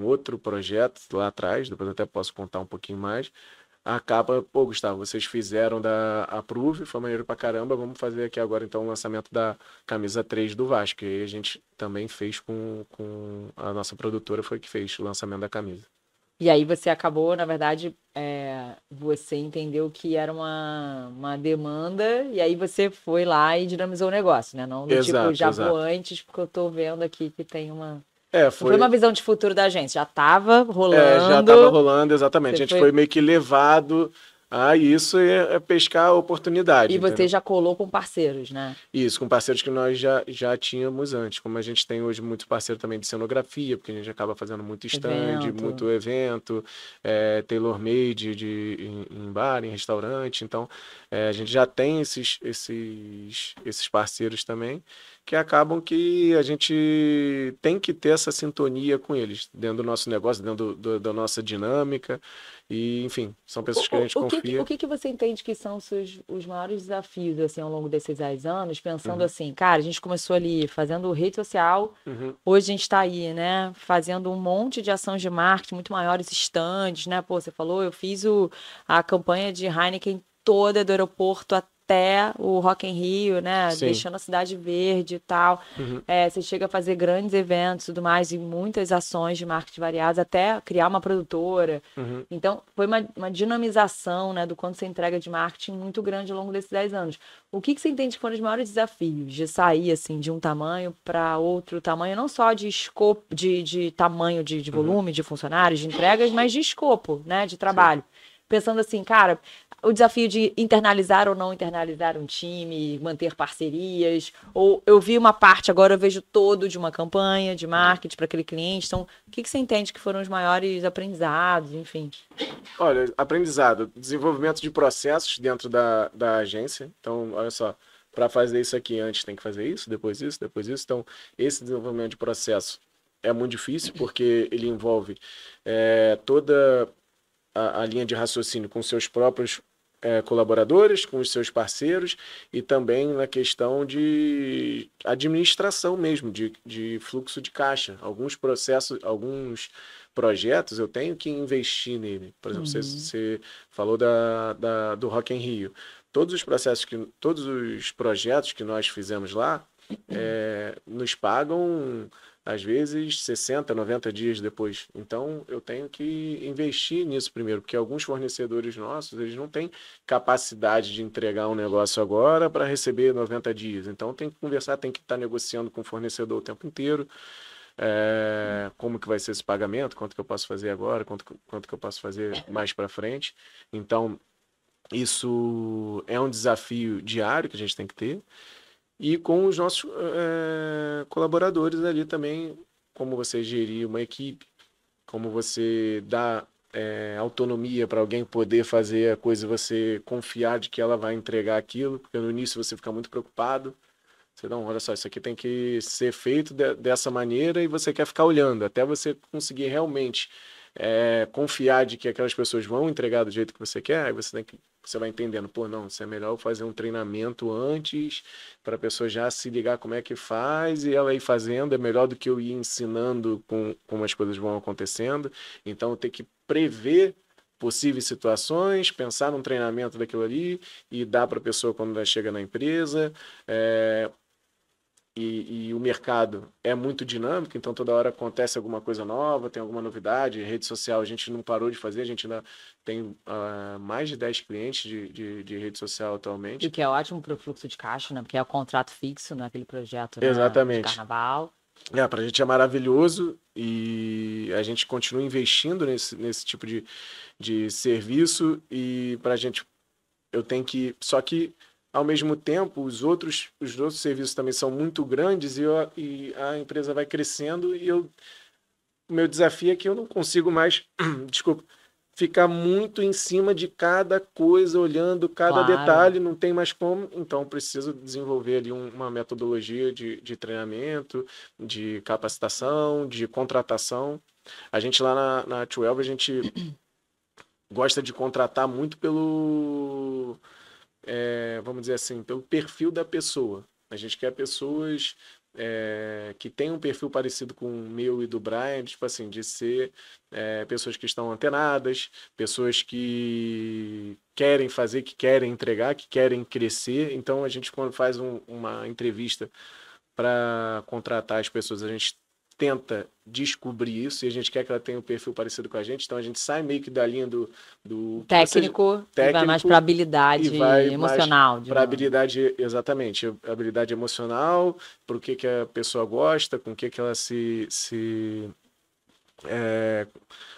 outro projeto lá atrás, depois eu até posso contar um pouquinho mais. A Capa, pô, Gustavo, vocês fizeram da Approve, foi maneiro pra caramba, vamos fazer aqui agora então o lançamento da camisa 3 do Vasco. E aí a gente também fez com a nossa produtora, foi que fez o lançamento da camisa. E aí você acabou, na verdade, você entendeu que era uma demanda, e aí você foi lá e dinamizou o negócio, né? Não do tipo, já vou antes, porque eu tô vendo aqui que tem uma... Foi uma visão de futuro da agência, já estava rolando. Já estava rolando, exatamente. A gente foi meio que levado a isso e pescar a oportunidade. E você já colou com parceiros, né? Isso, com parceiros que nós já tínhamos antes. Como a gente tem hoje muito parceiro também de cenografia, porque a gente acaba fazendo muito stand, muito evento, tailor-made em bar, em restaurante. Então, a gente já tem esses parceiros também, que acabam que a gente tem que ter essa sintonia com eles, dentro do nosso negócio, dentro da nossa dinâmica. E, enfim, são pessoas que a gente confia. O que você entende que são os maiores desafios, assim, ao longo desses 10 anos, pensando assim, cara, a gente começou ali fazendo rede social, hoje a gente está aí, né, fazendo um monte de ações de marketing muito maiores, stands, né, pô, você falou, eu fiz a campanha de Heineken toda do aeroporto até o Rock in Rio, né? Sim. Deixando a cidade verde e tal. Você chega a fazer grandes eventos e tudo mais, e muitas ações de marketing variadas, até criar uma produtora. Então, foi uma dinamização, né, do quanto você entrega de marketing muito grande ao longo desses 10 anos. O que você entende que foram os maiores desafios de sair, assim, de um tamanho para outro tamanho, não só de escopo, de tamanho, de volume, de funcionários, de entregas, mas de escopo, né, de trabalho. Sim. Pensando assim, cara, o desafio de internalizar ou não internalizar um time, manter parcerias, ou eu vi uma parte, agora eu vejo todo de uma campanha de marketing para aquele cliente. Então, o que você entende que foram os maiores aprendizados, enfim? Olha, aprendizado, desenvolvimento de processos dentro da agência. Então, olha só, para fazer isso aqui antes tem que fazer isso, depois isso, depois isso. Então, esse desenvolvimento de processo é muito difícil, porque ele envolve toda a linha de raciocínio com seus próprios colaboradores, com os seus parceiros, e também na questão de administração mesmo, de fluxo de caixa. Alguns processos, alguns projetos eu tenho que investir nele. Por exemplo, você falou do Rock in Rio. Todos os projetos que nós fizemos lá nos pagam às vezes 60, 90 dias depois. Então, eu tenho que investir nisso primeiro, porque alguns fornecedores nossos, eles não têm capacidade de entregar um negócio agora para receber 90 dias. Então, tem que conversar, tem que estar negociando com o fornecedor o tempo inteiro. Como que vai ser esse pagamento, quanto que eu posso fazer agora, quanto que eu posso fazer mais para frente. Então, isso é um desafio diário que a gente tem que ter. E com os nossos colaboradores ali também, como você gerir uma equipe, como você dá autonomia para alguém poder fazer a coisa e você confiar de que ela vai entregar aquilo, porque no início você fica muito preocupado. Você não, olha só, isso aqui tem que ser feito dessa maneira, e você quer ficar olhando, até você conseguir realmente confiar de que aquelas pessoas vão entregar do jeito que você quer. Aí você vai entendendo, pô, não, isso é melhor fazer um treinamento antes, para a pessoa já se ligar como é que faz, e ela ir fazendo, é melhor do que eu ir ensinando como as coisas vão acontecendo. Então, eu tenho que prever possíveis situações, pensar num treinamento daquilo ali, e dar para a pessoa quando ela chega na empresa. E o mercado é muito dinâmico, então toda hora acontece alguma coisa nova, tem alguma novidade. Rede social a gente não parou de fazer, a gente ainda tem mais de 10 clientes de rede social atualmente. E que é ótimo para o fluxo de caixa, né? Porque é o contrato fixo naquele projeto, exatamente, de carnaval. Pra gente é maravilhoso, e a gente continua investindo nesse tipo de serviço e para a gente, eu tenho que, só que ao mesmo tempo os outros serviços também são muito grandes e a empresa vai crescendo e o meu desafio é que eu não consigo mais, desculpa, ficar muito em cima de cada coisa, olhando cada Claro. detalhe, não tem mais como, então preciso desenvolver ali uma metodologia de treinamento, de capacitação, de contratação. A gente lá na 12, a gente gosta de contratar muito vamos dizer assim, pelo perfil da pessoa. A gente quer pessoas que tenham um perfil parecido com o meu e do Brian, tipo assim, de ser pessoas que estão antenadas, pessoas que querem fazer, que querem entregar, que querem crescer. Então, a gente, quando faz uma entrevista para contratar as pessoas, a gente tenta descobrir isso e a gente quer que ela tenha um perfil parecido com a gente, então a gente sai meio que da linha do técnico e vai mais para habilidade emocional. Para habilidade, exatamente, habilidade emocional, para o que a pessoa gosta, com o que ela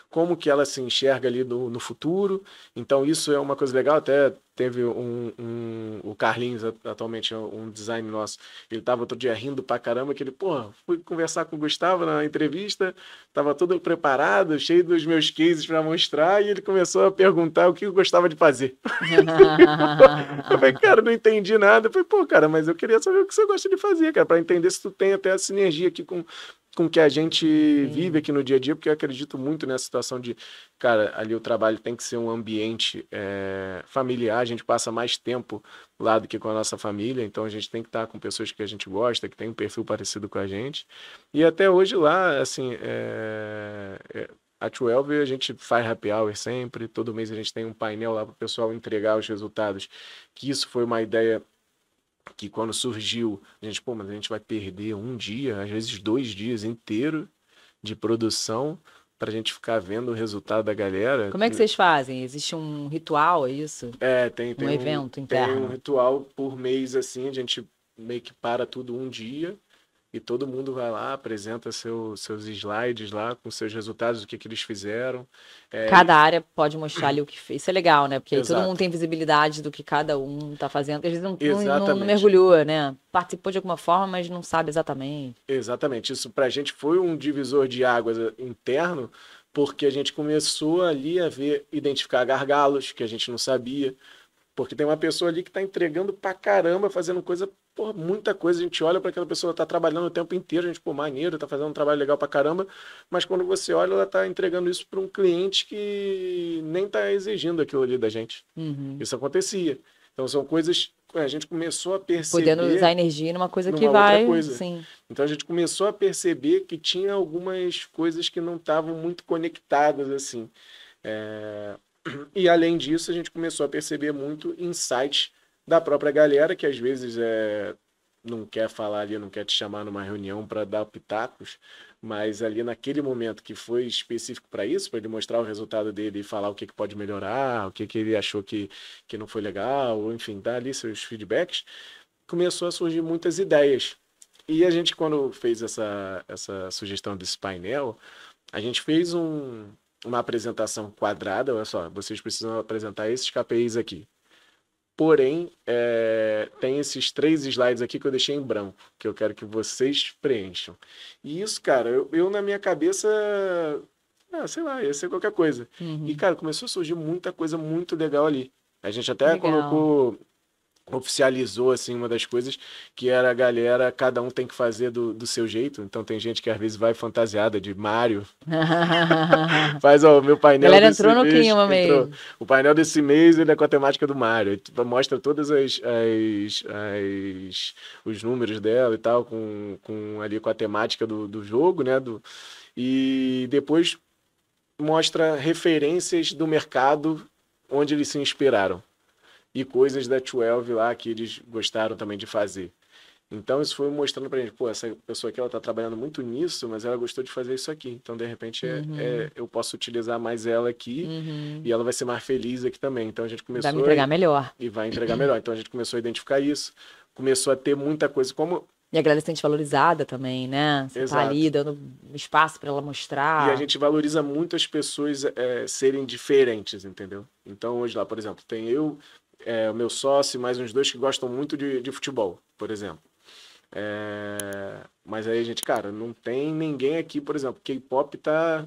como que ela se enxerga ali no futuro. Então isso é uma coisa legal, até teve o Carlinhos, atualmente um design nosso, ele estava outro dia rindo pra caramba, que ele, fui conversar com o Gustavo na entrevista, estava todo preparado, cheio dos meus cases para mostrar, e ele começou a perguntar o que eu gostava de fazer. Eu falei, cara, não entendi nada. Eu falei, cara, mas eu queria saber o que você gosta de fazer, cara, para entender se tu tem até a sinergia aqui com o que a gente vive aqui no dia a dia, porque eu acredito muito nessa situação de, cara, ali o trabalho tem que ser um ambiente familiar, a gente passa mais tempo lá do que com a nossa família, então a gente tem que estar com pessoas que a gente gosta, que tem um perfil parecido com a gente, e até hoje lá, assim, a 12 a gente faz happy hour sempre, todo mês a gente tem um painel lá para o pessoal entregar os resultados, que isso foi uma ideia que quando surgiu, a gente, mas a gente vai perder um dia, às vezes 2 dias inteiros de produção para a gente ficar vendo o resultado da galera. Como é que vocês fazem? Existe um ritual, é isso? Tem um evento interno? Tem um ritual por mês, assim, a gente meio que para tudo um dia e todo mundo vai lá, apresenta seus slides lá com seus resultados, o que eles fizeram. Cada área pode mostrar ali o que fez. Isso é legal, né? Porque aí Exato. todo mundo tem visibilidade do que cada um está fazendo. Porque às vezes não mergulhou, né? Participou de alguma forma, mas não sabe exatamente. Exatamente. Isso pra gente foi um divisor de águas interno, porque a gente começou ali a identificar gargalos que a gente não sabia. Porque tem uma pessoa ali que está entregando pra caramba, fazendo coisa, muita coisa. A gente olha para aquela pessoa, tá trabalhando o tempo inteiro, a gente, maneiro, tá fazendo um trabalho legal pra caramba, mas quando você olha, ela tá entregando isso para um cliente que nem tá exigindo aquilo ali da gente. Isso acontecia. Então são coisas que a gente começou a perceber. Podendo usar energia numa coisa que vai. Sim. Então a gente começou a perceber que tinha algumas coisas que não estavam muito conectadas, assim. E além disso, a gente começou a perceber muito insights da própria galera, que às vezes não quer falar ali, não quer te chamar numa reunião para dar pitacos, mas ali naquele momento que foi específico para isso, para ele mostrar o resultado dele e falar o que pode melhorar, o que ele achou que não foi legal, ou enfim, dar ali seus feedbacks, começou a surgir muitas ideias. E a gente, quando fez essa sugestão desse painel, a gente fez uma apresentação quadrada, olha só, vocês precisam apresentar esses KPIs aqui. Porém, tem esses 3 slides aqui que eu deixei em branco, que eu quero que vocês preencham. E isso, cara, eu na minha cabeça, sei lá, ia ser qualquer coisa. E, cara, começou a surgir muita coisa muito legal ali. A gente até oficializou, assim, uma das coisas, que era a galera, cada um tem que fazer do seu jeito. Então tem gente que às vezes vai fantasiada de Mario. Faz, o meu painel galera desse entrou no mês, clima mesmo. O painel desse mês, ele é com a temática do Mario. Mostra todos os números dela e tal, ali com a temática do jogo, né? E depois mostra referências do mercado onde eles se inspiraram. E coisas da 12 lá que eles gostaram também de fazer. Então isso foi mostrando pra gente, essa pessoa aqui, ela tá trabalhando muito nisso, mas ela gostou de fazer isso aqui. Então, de repente, eu posso utilizar mais ela aqui e ela vai ser mais feliz aqui também. Então a gente começou... Vai me entregar melhor. E vai entregar melhor. Então a gente começou a identificar isso, começou a ter muita coisa. Como E a galera se sente valorizada também, né? Você tá ali dando espaço para ela mostrar. E a gente valoriza muito as pessoas serem diferentes, entendeu? Então, hoje lá, por exemplo, tem eu, o meu sócio e mais uns dois que gostam muito de futebol, por exemplo. Mas aí a gente, cara, não tem ninguém aqui, por exemplo, K-pop tá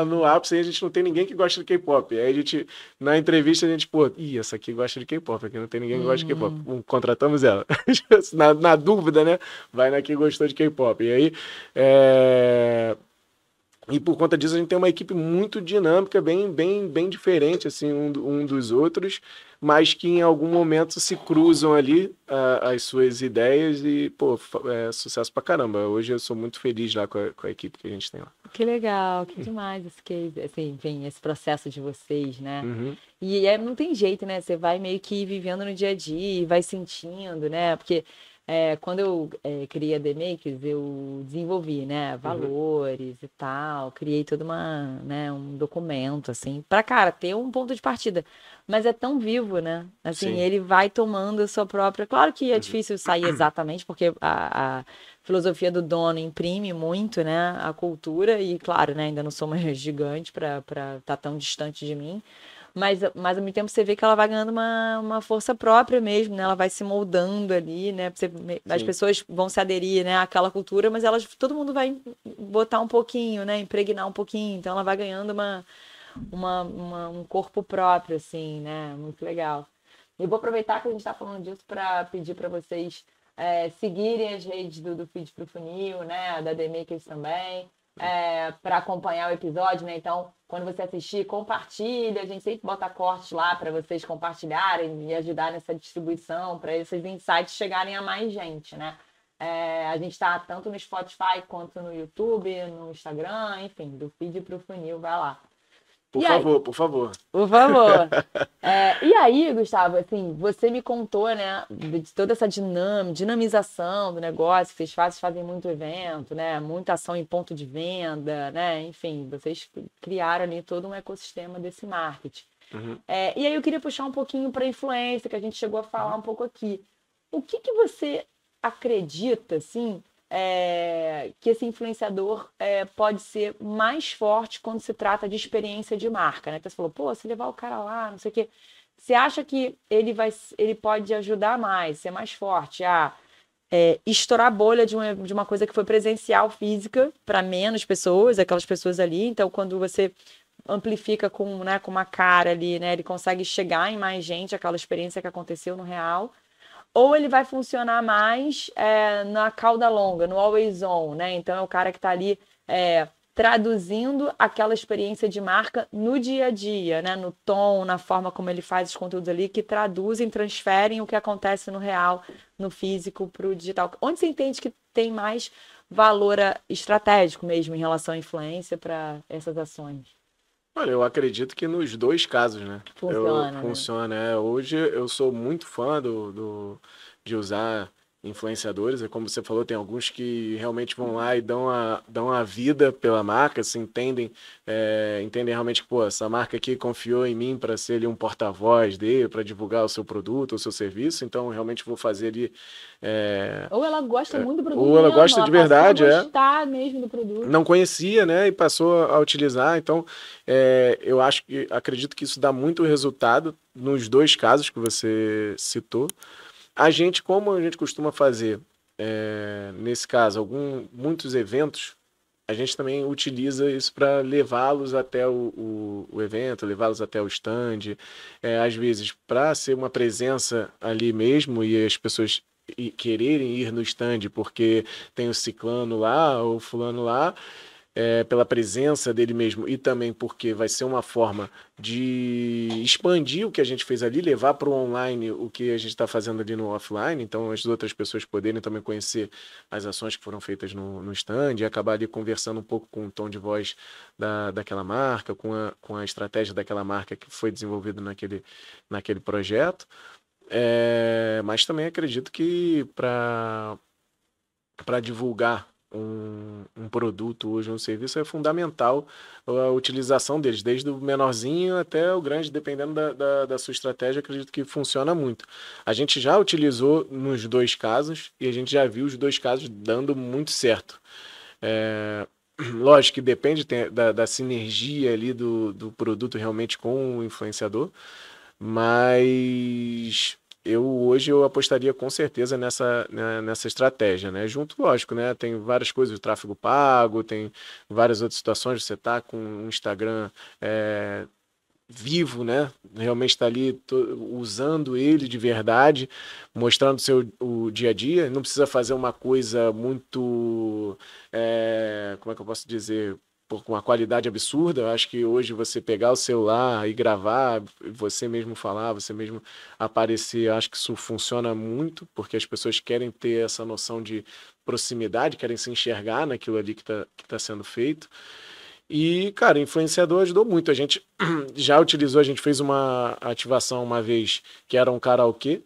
no ápice e a gente não tem ninguém que gosta de K-pop. Aí a gente, na entrevista, a gente, pô, essa aqui gosta de K-pop, aqui não tem ninguém que gosta de K-pop. Contratamos ela. na dúvida, né? Vai na que gostou de K-pop. E aí, e por conta disso a gente tem uma equipe muito dinâmica, bem diferente assim um dos outros, mas que em algum momento se cruzam ali as suas ideias e, pô, sucesso pra caramba. Hoje eu sou muito feliz lá com a equipe que a gente tem lá. Que legal, que demais esse case, assim, enfim, esse processo de vocês, né? Uhum. E não tem jeito, né? Você vai meio que vivendo no dia a dia e vai sentindo, né? Porque quando eu criei a The Makers, eu desenvolvi, né? Valores e tal, criei todo um documento, assim, pra, cara, ter um ponto de partida. Mas é tão vivo, né? Assim, Sim. ele vai tomando a sua própria... Claro que é difícil sair exatamente, porque a filosofia do dono imprime muito, né, a cultura e, claro, né, ainda não sou mais gigante para estar tão distante de mim, mas ao mesmo tempo você vê que ela vai ganhando uma força própria mesmo, né, ela vai se moldando ali, né, as pessoas vão se aderir, né, àquela cultura, mas todo mundo vai botar um pouquinho, né, impregnar um pouquinho, então ela vai ganhando um corpo próprio, assim, né, muito legal. E vou aproveitar que a gente está falando disso para pedir para vocês seguirem as redes do Feed pro Funil, né? Da The Makers também, para acompanhar o episódio, né? Então, quando você assistir, compartilha. A gente sempre bota cortes lá para vocês compartilharem e ajudar nessa distribuição, para esses insights chegarem a mais gente, né? A gente está tanto no Spotify quanto no YouTube, no Instagram, enfim, do Feed pro Funil, vai lá. Por favor, por favor. Por favor. E aí, Gustavo, assim, você me contou, né, de toda essa dinamização do negócio, que vocês fazem muito evento, né, muita ação em ponto de venda, né, enfim, vocês criaram ali todo um ecossistema desse marketing. E aí eu queria puxar um pouquinho para a influência, que a gente chegou a falar um pouco aqui. O que você acredita, assim, que esse influenciador pode ser mais forte quando se trata de experiência de marca, né? Então você falou, pô, se levar o cara lá, não sei o quê. Você acha que ele pode ajudar mais, ser mais forte a estourar a bolha de uma coisa que foi presencial, física, para menos pessoas, aquelas pessoas ali. Então, quando você amplifica com uma cara ali, né? Ele consegue chegar em mais gente, aquela experiência que aconteceu no real. Ou ele vai funcionar mais na cauda longa, no always on, né? Então é o cara que está ali traduzindo aquela experiência de marca no dia a dia, né? No tom, na forma como ele faz os conteúdos ali, que traduzem, transferem o que acontece no real, no físico, para o digital. Onde você entende que tem mais valor estratégico mesmo em relação à influência para essas ações? Olha, eu acredito que nos dois casos, né? Funciona, né? Hoje eu sou muito fã de usar influenciadores. É como você falou, tem alguns que realmente vão lá e dão a vida pela marca, se entendem realmente que, pô, essa marca aqui confiou em mim para ser ali um porta-voz dele, para divulgar o seu produto, o seu serviço, então realmente vou fazer ali. Ou ela gosta muito do produto ou ela mesmo, gosta de verdade, passou a gostar mesmo do produto. não conhecia, né, e passou a utilizar. Então, eu acredito que isso dá muito resultado nos dois casos que você citou. Como a gente costuma fazer, nesse caso, muitos eventos, a gente também utiliza isso para levá-los até o evento, levá-los até o stand. Às vezes, para ser uma presença ali mesmo e as pessoas quererem ir no stand porque tem o ciclano lá ou o fulano lá, pela presença dele mesmo e também porque vai ser uma forma de expandir o que a gente fez ali, levar para o online o que a gente está fazendo ali no offline, então as outras pessoas poderem também conhecer as ações que foram feitas no stand e acabar ali conversando um pouco com o tom de voz daquela marca, com a estratégia daquela marca que foi desenvolvida naquele projeto. Mas também acredito que para divulgar um produto hoje, um serviço, é fundamental a utilização deles, desde o menorzinho até o grande, dependendo da sua estratégia, acredito que funciona muito. A gente já utilizou nos dois casos e a gente já viu os dois casos dando muito certo. Lógico que depende da sinergia ali do produto realmente com o influenciador, mas hoje eu apostaria com certeza nessa estratégia, né? Junto, lógico, né? Tem várias coisas, o tráfego pago, tem várias outras situações, você tá com um Instagram vivo, né? Realmente está ali usando ele de verdade, mostrando o dia a dia. Não precisa fazer uma coisa muito, como é que eu posso dizer, com uma qualidade absurda. Eu acho que hoje você pegar o celular e gravar, você mesmo falar, você mesmo aparecer, eu acho que isso funciona muito, porque as pessoas querem ter essa noção de proximidade, querem se enxergar naquilo ali que tá sendo feito. E, cara, influenciador ajudou muito. A gente já utilizou, a gente fez uma ativação uma vez que era um karaokê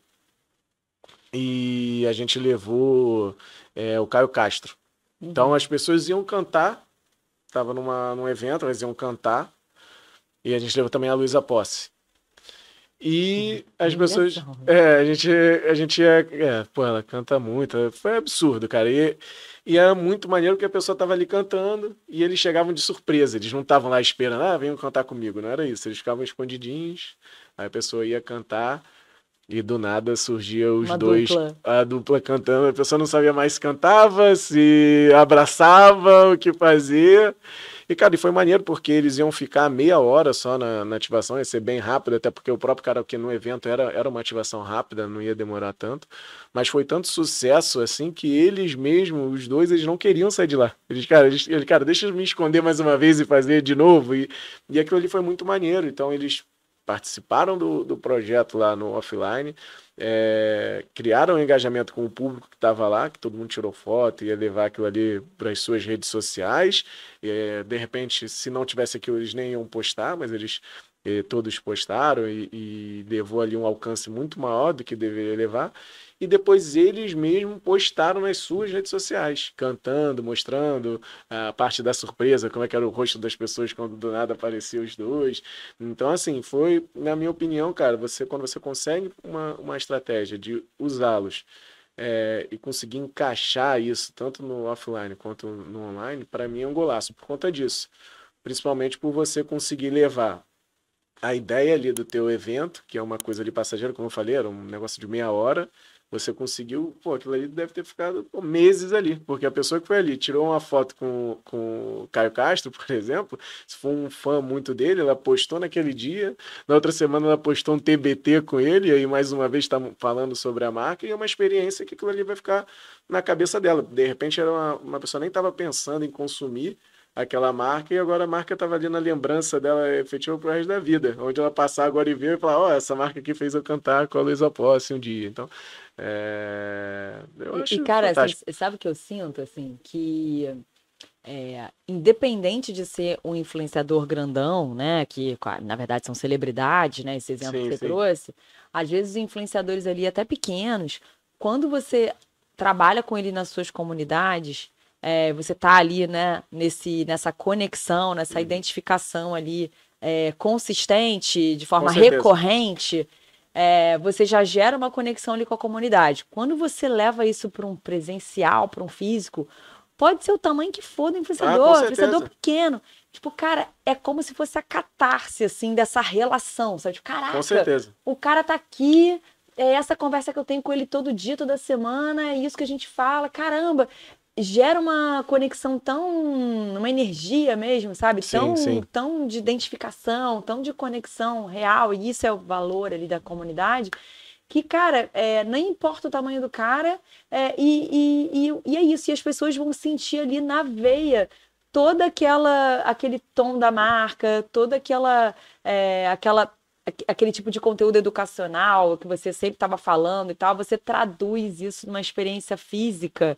e a gente levou o Caio Castro. Então as pessoas iam cantar, tava num evento, elas iam cantar, e a gente levou também a Luísa Posse. E as pessoas. A gente pô, ela canta muito, foi absurdo, cara. E era muito maneiro porque a pessoa tava ali cantando e eles chegavam de surpresa, eles não estavam lá esperando, venham cantar comigo, não era isso, eles ficavam escondidinhos, aí a pessoa ia cantar e do nada surgia a dupla cantando, a pessoa não sabia mais se cantava, se abraçava, o que fazer. E, cara, e foi maneiro porque eles iam ficar meia hora só na ativação, ia ser bem rápido, até porque o próprio karaokê no evento era uma ativação rápida, não ia demorar tanto. Mas foi tanto sucesso, assim, que eles mesmos, os dois, eles não queriam sair de lá. Cara, deixa eu me esconder mais uma vez e fazer de novo. E aquilo ali foi muito maneiro. Então, eles participaram do projeto lá no offline, criaram um engajamento com o público que estava lá, que todo mundo tirou foto, ia levar aquilo ali para as suas redes sociais. De repente, se não tivesse aquilo, eles nem iam postar, mas eles todos postaram e levou ali um alcance muito maior do que deveria levar. E depois eles mesmos postaram nas suas redes sociais, cantando, mostrando a parte da surpresa, como é que era o rosto das pessoas quando do nada apareciam os dois. Então, assim, foi, na minha opinião, cara, quando você consegue uma estratégia de usá-los e conseguir encaixar isso, tanto no offline quanto no online, para mim é um golaço por conta disso. Principalmente por você conseguir levar a ideia ali do teu evento, que é uma coisa ali passageira, como eu falei, era um negócio de meia hora, você conseguiu, aquilo ali deve ter ficado meses ali, porque a pessoa que foi ali tirou uma foto com o Caio Castro, por exemplo, se for um fã muito dele, ela postou naquele dia, na outra semana ela postou um TBT com ele, e aí mais uma vez está falando sobre a marca, e é uma experiência que aquilo ali vai ficar na cabeça dela. De repente era uma pessoa nem estava pensando em consumir aquela marca, e agora a marca estava ali na lembrança dela efetiva pro resto da vida, onde ela passar agora e ver e falar, essa marca aqui fez eu cantar com a Luísa Posse um dia. Então, eu acho cara, fantástico. Assim, sabe o que eu sinto, assim, que independente de ser um influenciador grandão, né, que na verdade são celebridades, né, esse exemplo que você trouxe, às vezes os influenciadores ali até pequenos, quando você trabalha com ele nas suas comunidades, você tá ali, né, nessa conexão, nessa identificação ali consistente, de forma recorrente, você já gera uma conexão ali com a comunidade. Quando você leva isso para um presencial, para um físico, pode ser o tamanho que for do influenciador, influenciador pequeno. Tipo, cara, é como se fosse a catarse, assim, dessa relação, sabe? Tipo, caraca, com certeza. O cara tá aqui, é essa conversa que eu tenho com ele todo dia, toda semana, é isso que a gente fala, caramba, gera uma conexão uma energia mesmo, sabe? Tão de identificação, tão de conexão real, e isso é o valor ali da comunidade, que, cara, nem importa o tamanho do cara, e é isso, e as pessoas vão sentir ali na veia todo aquele tom da marca, toda aquele tipo de conteúdo educacional que você sempre estava falando e tal, você traduz isso numa experiência física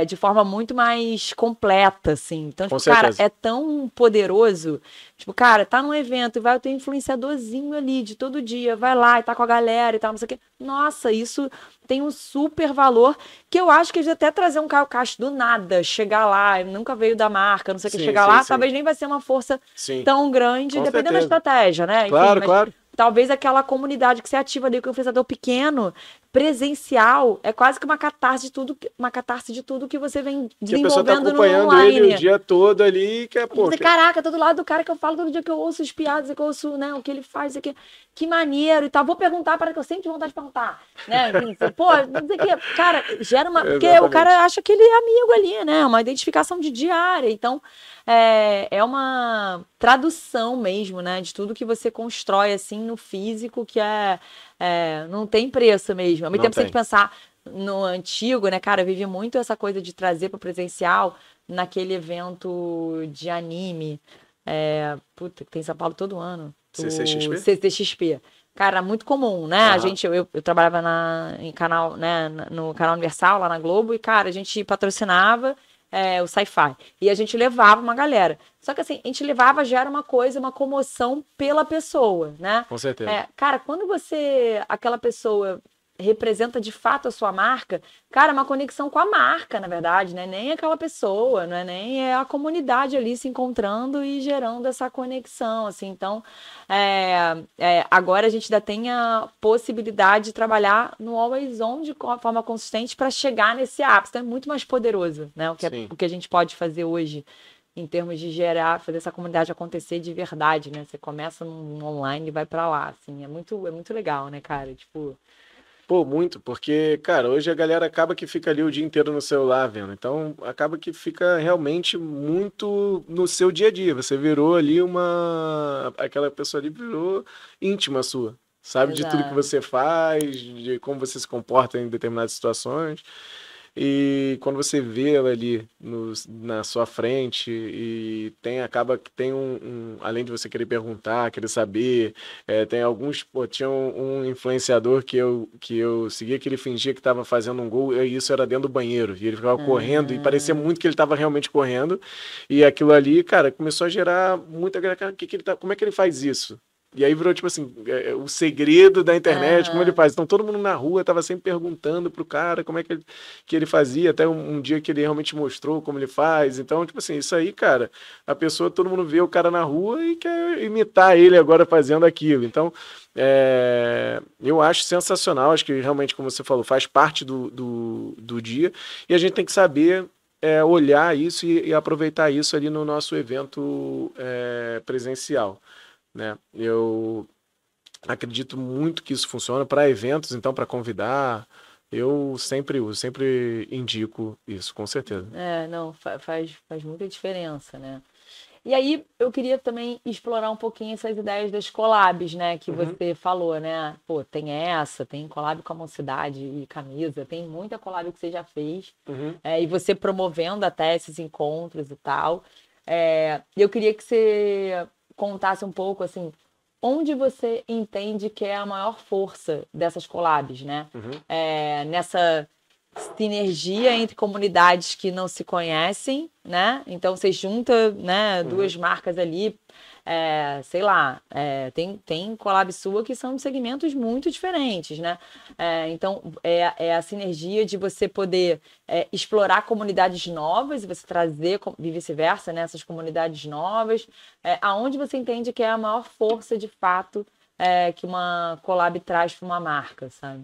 de forma muito mais completa, assim. Então, tipo, cara, é tão poderoso. Tipo, cara, tá num evento e vai ter um influenciadorzinho ali de todo dia, vai lá e tá com a galera e tal, não sei o quê. nossa, isso tem um super valor, que eu acho que eles até trazer um Caio Castro do nada, chegar lá, nunca veio da marca, não sei o que, Sim, chegar sim, lá, sim. talvez nem vai ser uma força Sim, tão grande, com dependendo da certeza. estratégia, né? Enfim, Claro, mas claro. talvez aquela comunidade que se ativa ali, com o influenciador pequeno, presencial, é quase que uma catarse de tudo que você vem Que a pessoa tá desenvolvendo no acompanhando ele o online. dia todo ali, que é, E pô, você, caraca, tô do lado do cara que eu falo todo dia, que eu ouço as piadas, que eu ouço, né, o que ele faz, isso aqui. Que maneiro e tal. Vou perguntar para que eu sempre tive vontade de perguntar, né? Enfim, pô, não sei o que. Cara, gera uma. Porque o exatamente. cara acha que ele é amigo ali, né? Uma identificação de diária. Então, é uma tradução mesmo, né? De tudo que você constrói, assim, no físico, que não tem preço mesmo. Ao mesmo Não tempo, você tem que tem. pensar no antigo, né, cara? Eu vivi muito essa coisa de trazer para o presencial naquele evento de anime. Puta, que tem em São Paulo todo ano. O CCXP? CCXP. Cara, era muito comum, né? Aham. Eu trabalhava em canal, né, no canal Universal, lá na Globo, e, cara, a gente patrocinava o Sci-Fi. E a gente levava uma galera. Só que assim, a gente levava já era uma coisa, uma comoção pela pessoa, né? Com certeza. Cara, quando aquela pessoa representa de fato a sua marca, cara, é uma conexão com a marca, na verdade, né? Nem aquela pessoa, não é nem a comunidade ali se encontrando e gerando essa conexão, assim. Então, agora a gente ainda tem a possibilidade de trabalhar no always on de forma consistente para chegar nesse ápice. Então, é muito mais poderoso, né? Sim. O que a gente pode fazer hoje em termos de fazer essa comunidade acontecer de verdade, né? Você começa no online e vai para lá, assim. É muito legal, né, cara? Tipo, Pô, muito, porque, cara, hoje a galera acaba que fica ali o dia inteiro no celular vendo. Então, acaba que fica realmente muito no seu dia a dia. Você virou ali aquela pessoa ali virou íntima sua. Sabe de tudo que exato. você faz, de como você se comporta em determinadas situações. E quando você vê ela ali na sua frente e acaba que tem além de você querer perguntar, querer saber, tem alguns, pô, tinha um influenciador que eu seguia que ele fingia que estava fazendo um gol e isso era dentro do banheiro e ele ficava correndo e parecia Ah, muito que ele estava realmente correndo e aquilo ali, cara, começou a gerar muita, cara, como é que ele faz isso? E aí virou, tipo assim, o segredo da internet, como ele aham. faz. Então todo mundo na rua tava sempre perguntando pro cara como é que ele fazia, até um dia que ele realmente mostrou como ele faz. Então, tipo assim, isso aí, cara, todo mundo vê o cara na rua e quer imitar ele agora fazendo aquilo. Então, eu acho sensacional, acho que realmente, como você falou, faz parte do dia, e a gente tem que saber olhar isso e aproveitar isso ali no nosso evento presencial, né? Eu acredito muito que isso funciona para eventos, então, para convidar, eu sempre uso, sempre indico isso, com certeza. Não, faz muita diferença, né? E aí, eu queria também explorar um pouquinho essas ideias das collabs, né? Que Uhum, você falou, né? Pô, tem collab com a Mocidade e Camisa, tem muita collab que você já fez. uhum. E você promovendo até esses encontros e tal. Eu queria que você contasse um pouco, assim, onde você entende que é a maior força dessas collabs, né? Uhum, Nessa sinergia entre comunidades que não se conhecem, né? Então você junta, né, uhum. duas marcas ali, sei lá, tem collab sua que são de segmentos muito diferentes, né? Então é a sinergia de você poder explorar comunidades novas e você trazer e vice-versa, né, essas comunidades novas, aonde você entende que é a maior força de fato que uma collab traz para uma marca, sabe?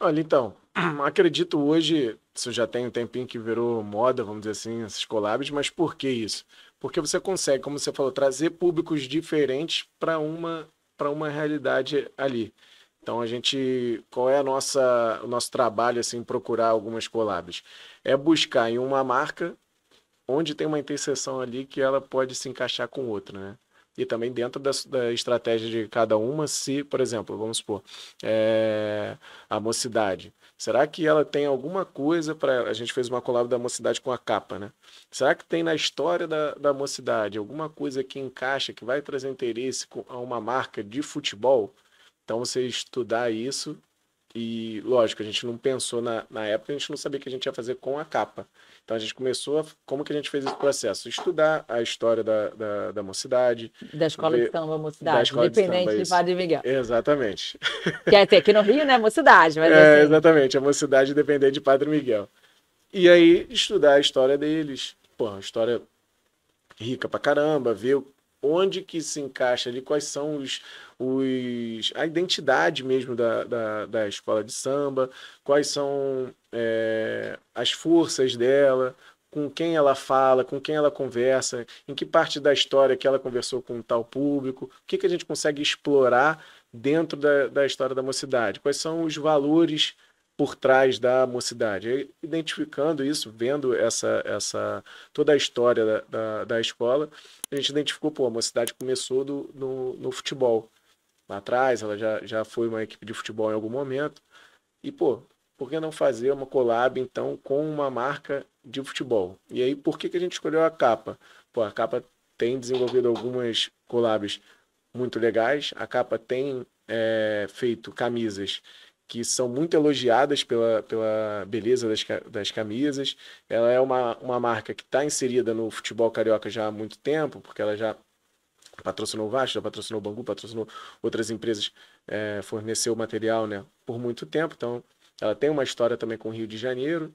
Olha, então, acredito hoje, isso já tem um tempinho que virou moda, vamos dizer assim, esses collabs, mas por que isso? Porque você consegue, como você falou, trazer públicos diferentes para uma realidade ali. Então qual é o nosso trabalho assim, em procurar algumas collabs? É buscar em uma marca onde tem uma interseção ali que ela pode se encaixar com outra, né? E também dentro da estratégia de cada uma, se, por exemplo, vamos supor, a Mocidade. Será que ela tem alguma coisa para. A gente fez uma collab da Mocidade com a capa, né? Será que tem na história da Mocidade alguma coisa que encaixa, que vai trazer interesse a uma marca de futebol? Então você estudar isso E, lógico, a gente não pensou na época, a gente não sabia que a gente ia fazer com a capa. Então a gente começou como que a gente fez esse processo? Estudar a história da mocidade. Da escola de samba, Da Mocidade, escola de samba, independente de isso. Padre Miguel. Exatamente. Quer dizer, aqui no Rio, né, Mocidade, mas É, assim... exatamente, a mocidade dependente de Padre Miguel. E aí, estudar a história deles. Pô, uma história rica pra caramba, ver onde que se encaixa ali, quais são a identidade mesmo da escola de samba, quais são as forças dela, com quem ela fala, com quem ela conversa, em que parte da história que ela conversou com tal público, o que a gente consegue explorar dentro da história da mocidade, quais são os valores por trás da mocidade. E identificando isso, vendo toda a história da escola, a gente identificou, pô, a mocidade começou no futebol. Lá atrás, ela já foi uma equipe de futebol em algum momento. E, pô, por que não fazer uma collab, então, com uma marca de futebol? E aí, por que a gente escolheu a capa? Pô, a capa tem desenvolvido algumas collabs muito legais. A capa tem feito camisas que são muito elogiadas pela beleza das camisas. Ela é uma marca que está inserida no futebol carioca já há muito tempo, porque ela já patrocinou o Vasco, já patrocinou o Bangu, patrocinou outras empresas, forneceu material, né, por muito tempo. Então, ela tem uma história também com o Rio de Janeiro.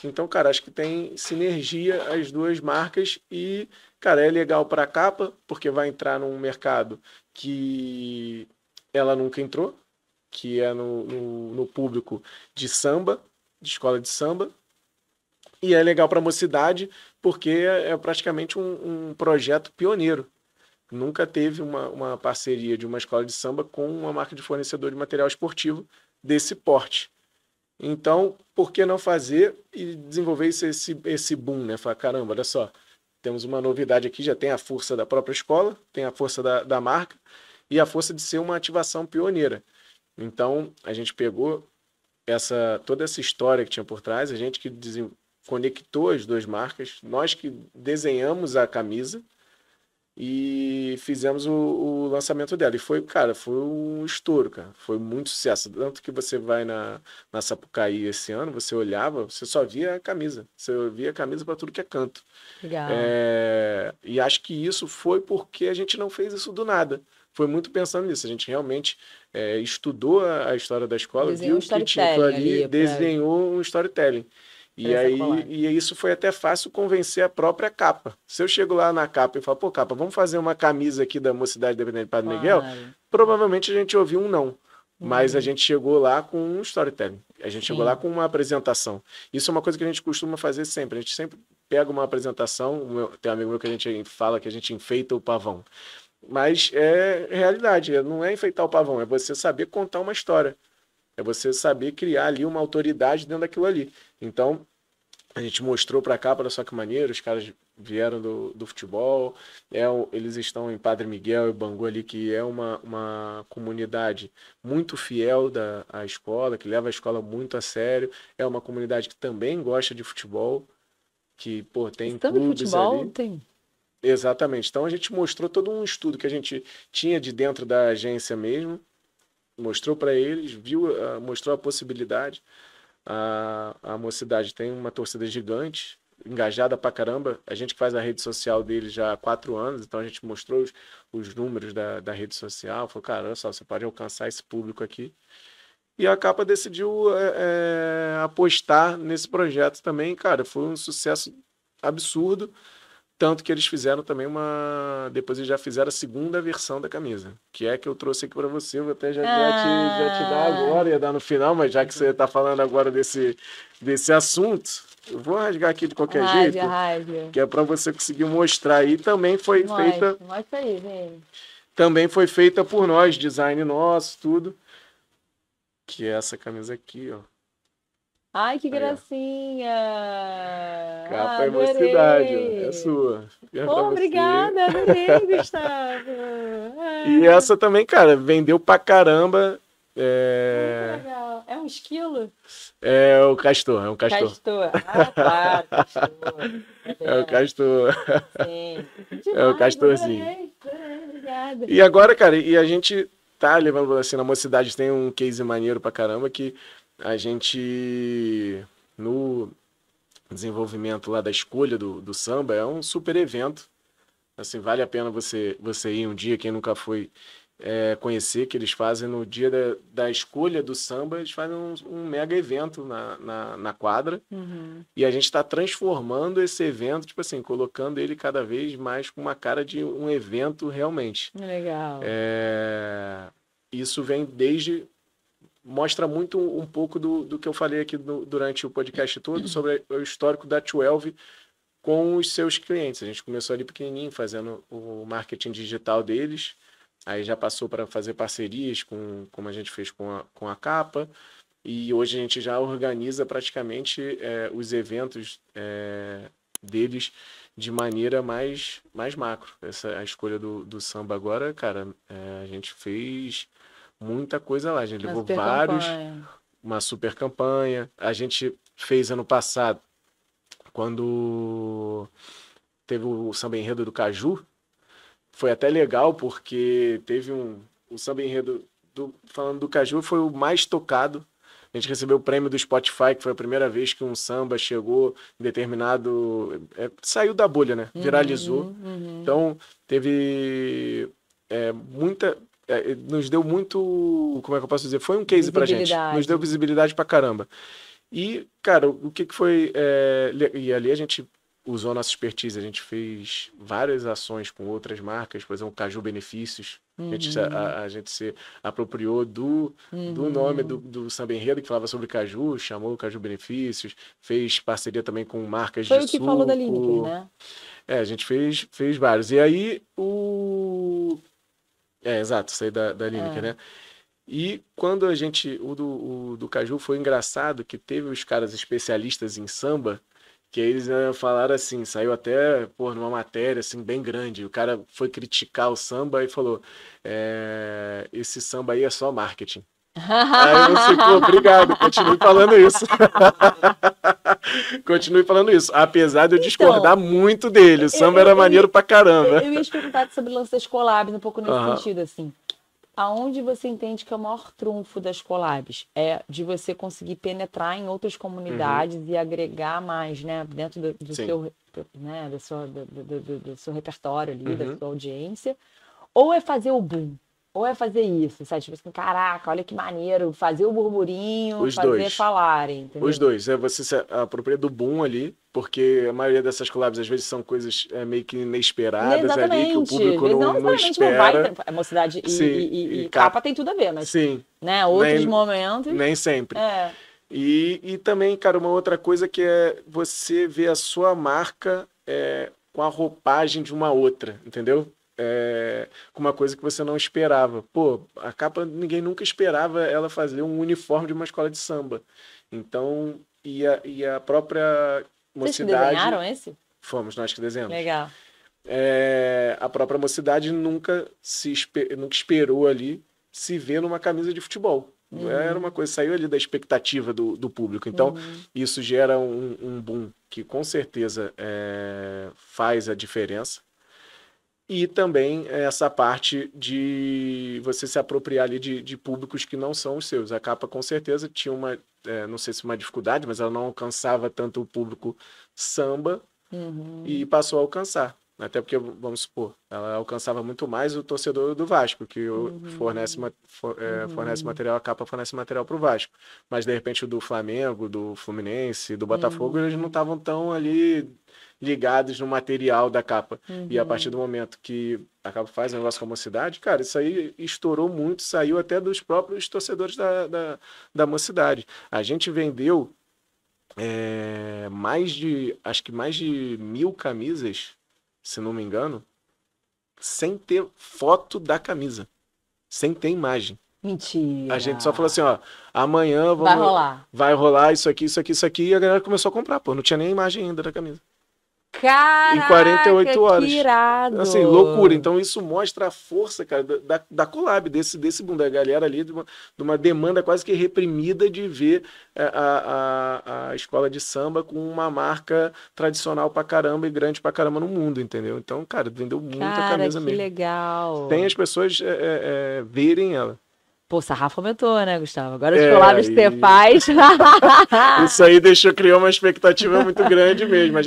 Então, cara, acho que tem sinergia as duas marcas e, cara, é legal para a capa, porque vai entrar num mercado que ela nunca entrou, que é no público de samba, de escola de samba, e é legal para a mocidade, porque é praticamente um projeto pioneiro. Nunca teve uma parceria de uma escola de samba com uma marca de fornecedor de material esportivo desse porte. Então, por que não fazer e desenvolver esse boom, né? Falar, caramba, olha só, temos uma novidade aqui, já tem a força da própria escola, tem a força da marca e a força de ser uma ativação pioneira. Então, a gente pegou toda essa história que tinha por trás, a gente que conectou as duas marcas, nós que desenhamos a camisa e fizemos o lançamento dela. E foi, cara, foi um estouro, cara. Foi muito sucesso. Tanto que você vai na Sapucaí esse ano, você olhava, você só via a camisa. Você via a camisa para tudo que é canto. Legal. E acho que isso foi porque a gente não fez isso do nada. Foi muito pensando nisso. A gente realmente estudou a história da escola, Desenhou viu que tinha aquilo ali, desenhou um storytelling. E isso foi até fácil convencer a própria capa. Se eu chego lá na capa e falo, pô, capa, vamos fazer uma camisa aqui da Mocidade Independente de Padre Miguel, provavelmente a gente ouviu um não. Mas a gente chegou lá com um storytelling. A gente chegou lá com uma apresentação. Isso é uma coisa que a gente costuma fazer sempre. A gente sempre pega uma apresentação, tem um amigo meu que a gente fala que a gente enfeita o pavão. Mas é realidade, não é enfeitar o pavão, é você saber contar uma história. É você saber criar ali uma autoridade dentro daquilo ali. Então, a gente mostrou para cá, olha só que maneiro, os caras vieram do futebol, eles estão em Padre Miguel e Bangu ali, que é uma comunidade muito fiel à escola, que leva a escola muito a sério, é uma comunidade que também gosta de futebol, que, pô, tem clubes futebol, ali. Tem. Exatamente. Então, a gente mostrou todo um estudo que a gente tinha de dentro da agência mesmo, mostrou para eles, mostrou a possibilidade. A mocidade tem uma torcida gigante, engajada pra caramba. A gente que faz a rede social deles já há 4 anos, então a gente mostrou os números da rede social. Falou, cara, olha só, você pode alcançar esse público aqui. E a capa decidiu apostar nesse projeto também. Cara, foi um sucesso absurdo. Tanto que eles fizeram também depois eles já fizeram a segunda versão da camisa, que é que eu trouxe aqui para você. Eu vou até já te dar agora, ia dar no final, mas já que você está falando agora desse assunto, eu vou rasgar aqui de qualquer jeito, que é para você conseguir mostrar aí. Também foi feita. Mostra aí, gente. Também foi feita por nós, design nosso, tudo. Que é essa camisa aqui, ó. Ai, que gracinha! Capa e mocidade, é sua. Obrigada, adorei, Gustavo. E essa também, cara, vendeu pra caramba. Muito legal. É um esquilo? É o castor, é um castor. Castor. Claro, castor. É o castor. Sim. É o castorzinho. Adorei, obrigada. E agora, cara, a gente tá levando, assim, na Mocidade tem um case maneiro pra caramba que a gente, no desenvolvimento lá da escolha do samba, é um super evento. Assim, vale a pena você ir um dia, quem nunca foi, conhecer, que eles fazem no dia da escolha do samba, eles fazem um mega evento na quadra. Uhum. E a gente está transformando esse evento, tipo assim, colocando ele cada vez mais com uma cara de um evento realmente. Legal. Isso vem desde... Mostra muito um pouco do que eu falei aqui durante o podcast todo sobre o histórico da 12 com os seus clientes. A gente começou ali pequenininho, fazendo o marketing digital deles, aí já passou para fazer parcerias, como a gente fez com a Capa, e hoje a gente já organiza praticamente os eventos deles de maneira mais macro. A escolha do samba agora, cara, a gente fez muita coisa lá. A gente levou uma super campanha. A gente fez ano passado, quando teve o samba enredo do Caju, foi até legal, porque teve o samba enredo, falando do Caju, foi o mais tocado. A gente recebeu o prêmio do Spotify, que foi a primeira vez que um samba chegou em determinado... saiu da bolha, né? Viralizou. Então, teve muita... nos deu muito... Como é que eu posso dizer? Foi um case pra gente. Nos deu visibilidade pra caramba. E, cara, o que foi... e ali a gente usou a nossa expertise. A gente fez várias ações com outras marcas, por exemplo, Caju Benefícios. A gente se apropriou do nome do samba enredo, que falava sobre caju, chamou o Caju Benefícios, fez parceria também com marcas de suco. Foi o que falou da Lineker, né? A gente fez vários. E aí, exato, isso aí da Lineker, né? E quando a gente... O do Caju foi engraçado, que teve os caras especialistas em samba, que eles falaram assim, saiu até numa matéria assim, bem grande. O cara foi criticar o samba e falou: esse samba aí é só marketing. Aí você, obrigado, continue falando isso. Continue falando isso. Apesar de eu discordar muito dele, o samba era maneiro pra caramba. Eu ia te perguntar sobre o lance das collabs, um pouco nesse sentido, assim. Aonde você entende que é o maior trunfo das collabs? É de você conseguir penetrar em outras comunidades e agregar mais, né? Dentro do seu, né? do seu repertório ali, da sua audiência. Ou é fazer o boom? Ou é fazer isso, sabe? Tipo assim, caraca, olha que maneiro. Fazer o burburinho, fazer falarem, entendeu? Os dois. Você se apropria do boom ali, porque a maioria dessas collabs, às vezes, são coisas meio que inesperadas ali, que o público não espera. A Mocidade e Capa tem tudo a ver, mas né, outros momentos... Nem sempre. E também, cara, uma outra coisa que é você ver a sua marca com a roupagem de uma outra, entendeu? Com uma coisa que você não esperava. Pô, a Capa, ninguém nunca esperava ela fazer um uniforme de uma escola de samba. Então, e a própria Mocidade... Vocês que desenharam esse? Fomos nós que desenhamos. Legal. A própria Mocidade nunca esperou ali se ver numa camisa de futebol. Era uma coisa, saiu ali da expectativa do público. Então, isso gera um boom que com certeza faz a diferença. E também essa parte de você se apropriar ali de públicos que não são os seus. A Capa, com certeza, tinha não sei se uma dificuldade, mas ela não alcançava tanto o público samba e passou a alcançar. Até porque, vamos supor, ela alcançava muito mais o torcedor do Vasco, que fornece material, a Capa fornece material para o Vasco. Mas, de repente, o do Flamengo, do Fluminense, do Botafogo, eles não estavam tão ali ligados no material da Capa. E a partir do momento que a Capa faz um negócio com a Mocidade, cara, isso aí estourou muito, saiu até dos próprios torcedores da Mocidade. A gente vendeu acho que mais de 1.000 camisas, se não me engano, sem ter foto da camisa, sem ter imagem. Mentira. A gente só falou assim, ó, amanhã vai rolar isso aqui, e a galera começou a comprar, pô, não tinha nem imagem ainda da camisa. Caraca, em 48 horas. que irado! Assim, loucura. Então isso mostra a força, cara, da collab, desse boom, da galera ali, de uma demanda quase que reprimida de ver a escola de samba com uma marca tradicional pra caramba e grande pra caramba no mundo, entendeu? Então, cara, vendeu muita Cara, camisa que mesmo. legal! Sem as pessoas verem ela. Pô, o sarrafo aumentou, né, Gustavo? Agora os É, collabs que você aí- faz. Isso aí criou uma expectativa muito grande mesmo. A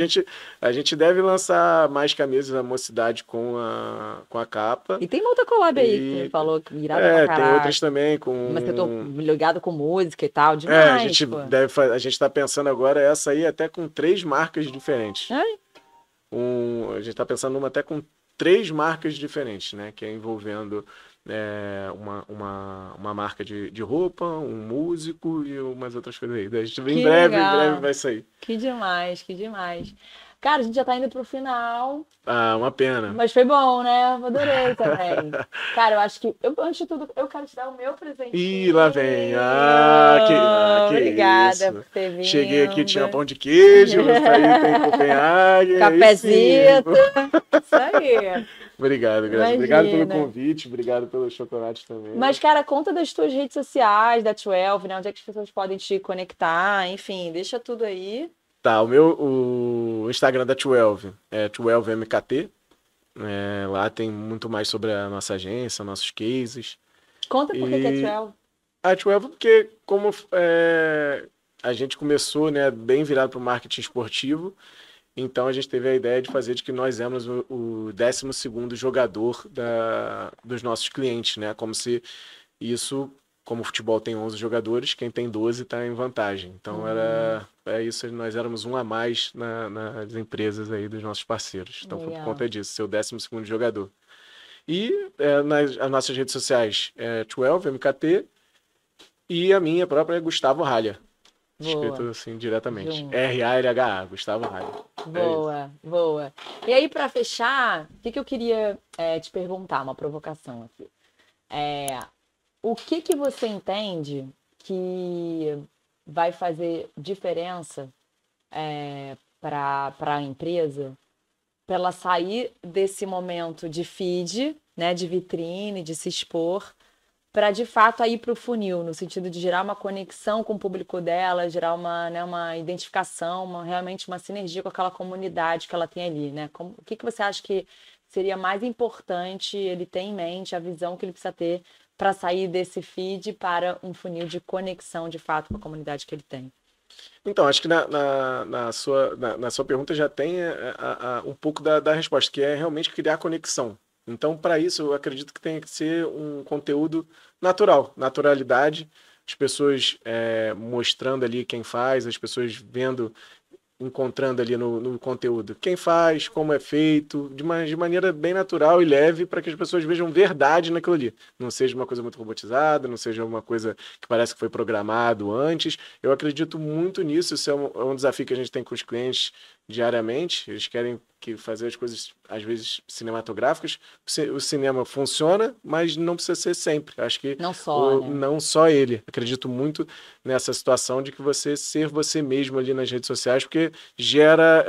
gente deve lançar mais camisas da Mocidade com a capa. E tem uma outra collab aí que você E falou, que irada pra tem outras caraca. também Mas eu tô com. ligado com música e tal, A demais, gente pô. a gente está pensando agora essa aí até com 3 marcas diferentes. Ai, A gente está pensando numa até com 3 marcas diferentes, né? Que é envolvendo uma marca de roupa, um músico e umas outras coisas aí. A gente, que em legal. breve vai sair. Que demais, que demais. Cara, a gente já tá indo pro final, Ah, uma pena. mas foi bom, né? Eu adorei também. Cara, eu acho que, antes de tudo, eu quero te dar o meu presentinho. Ih, lá vem. Que Obrigada isso. por ter vindo. Cheguei aqui, tinha pão de queijo, saí, tem Copenhague. Cafezito. Isso aí. Obrigado, Graça. Obrigado pelo Imagina. convite, obrigado pelo chocolate também. Mas, cara, conta das tuas redes sociais, da 12, né? Onde é que as pessoas podem te conectar, enfim, deixa tudo aí. Tá, o Instagram da 12 é 12MKT. Lá tem muito mais sobre a nossa agência, nossos cases. Conta por que é E 12. a 12 porque como a gente começou, né, bem virado para o marketing esportivo, então a gente teve a ideia de fazer de que nós éramos o 12º jogador dos nossos clientes, né? Como se isso, como o futebol tem 11 jogadores, quem tem 12 está em vantagem. Então é isso, nós éramos um a mais nas empresas aí dos nossos parceiros. Então foi por Legal. conta disso, ser o 12º jogador. E as nossas redes sociais é 12MKT e a minha própria é Gustavo Ralha. Escrito Boa. assim diretamente. Junto. RALHA, Gustavo Ralha. Boa, boa. E aí, para fechar, o que eu queria te perguntar, uma provocação aqui. O que você entende que vai fazer diferença para a empresa, para ela sair desse momento de feed, né, de vitrine, de se expor, para de fato ir para o funil, no sentido de gerar uma conexão com o público dela, gerar uma identificação, realmente uma sinergia com aquela comunidade que ela tem ali, né? O que você acha que seria mais importante ele ter em mente, a visão que ele precisa ter para sair desse feed para um funil de conexão de fato com a comunidade que ele tem? Então, acho que na sua pergunta já tem um pouco da resposta, que é realmente criar conexão. Então, para isso, eu acredito que tem que ser um conteúdo natural, naturalidade, as pessoas mostrando ali quem faz, as pessoas vendo, encontrando ali no conteúdo quem faz, como é feito, de maneira bem natural e leve, para que as pessoas vejam verdade naquilo ali. Não seja uma coisa muito robotizada, não seja uma coisa que parece que foi programado antes. Eu acredito muito nisso, isso é um desafio que a gente tem com os clientes diariamente. Eles querem fazer as coisas, às vezes, cinematográficas. O cinema funciona, mas não precisa ser sempre. Acho que Não só, né? não só ele. Acredito muito nessa situação de que você ser você mesmo ali nas redes sociais, porque gera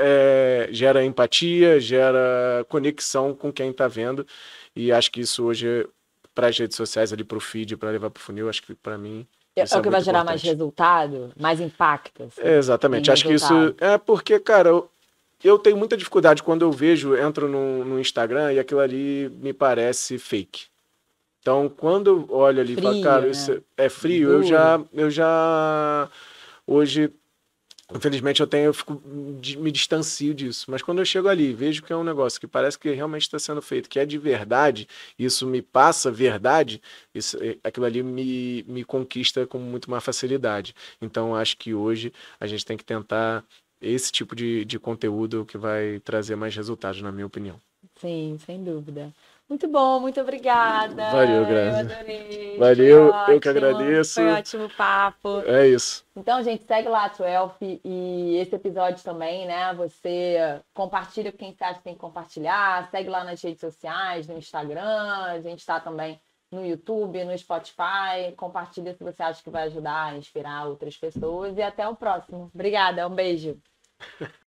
empatia, gera conexão com quem está vendo. E acho que isso hoje, para as redes sociais, ali para o feed, para levar para o funil, acho que para mim. É Isso o que vai muito gerar mais importante. resultado, mais impacto. Assim, Exatamente. Acho que isso é porque, cara, eu tenho muita dificuldade quando eu entro no Instagram e aquilo ali me parece fake. Então, quando eu olho ali e falo, cara, isso é frio, eu já hoje, infelizmente, eu me distancio disso. Mas quando eu chego ali, vejo que é um negócio que parece que realmente está sendo feito, que é de verdade, isso me passa verdade, aquilo ali me conquista com muito mais facilidade. Então, acho que hoje a gente tem que tentar esse tipo de conteúdo que vai trazer mais resultados, na minha opinião. Sim, sem dúvida. Muito bom, muito obrigada. Valeu, Eu Graça. adorei. Valeu, Foi eu que agradeço. Foi ótimo papo. É isso. Então, gente, segue lá a 12 e esse episódio também, né? Você compartilha com quem você acha que tem que compartilhar, segue lá nas redes sociais, no Instagram, a gente está também no YouTube, no Spotify. Compartilha se você acha que vai ajudar a inspirar outras pessoas e até o próximo. Obrigada, um beijo.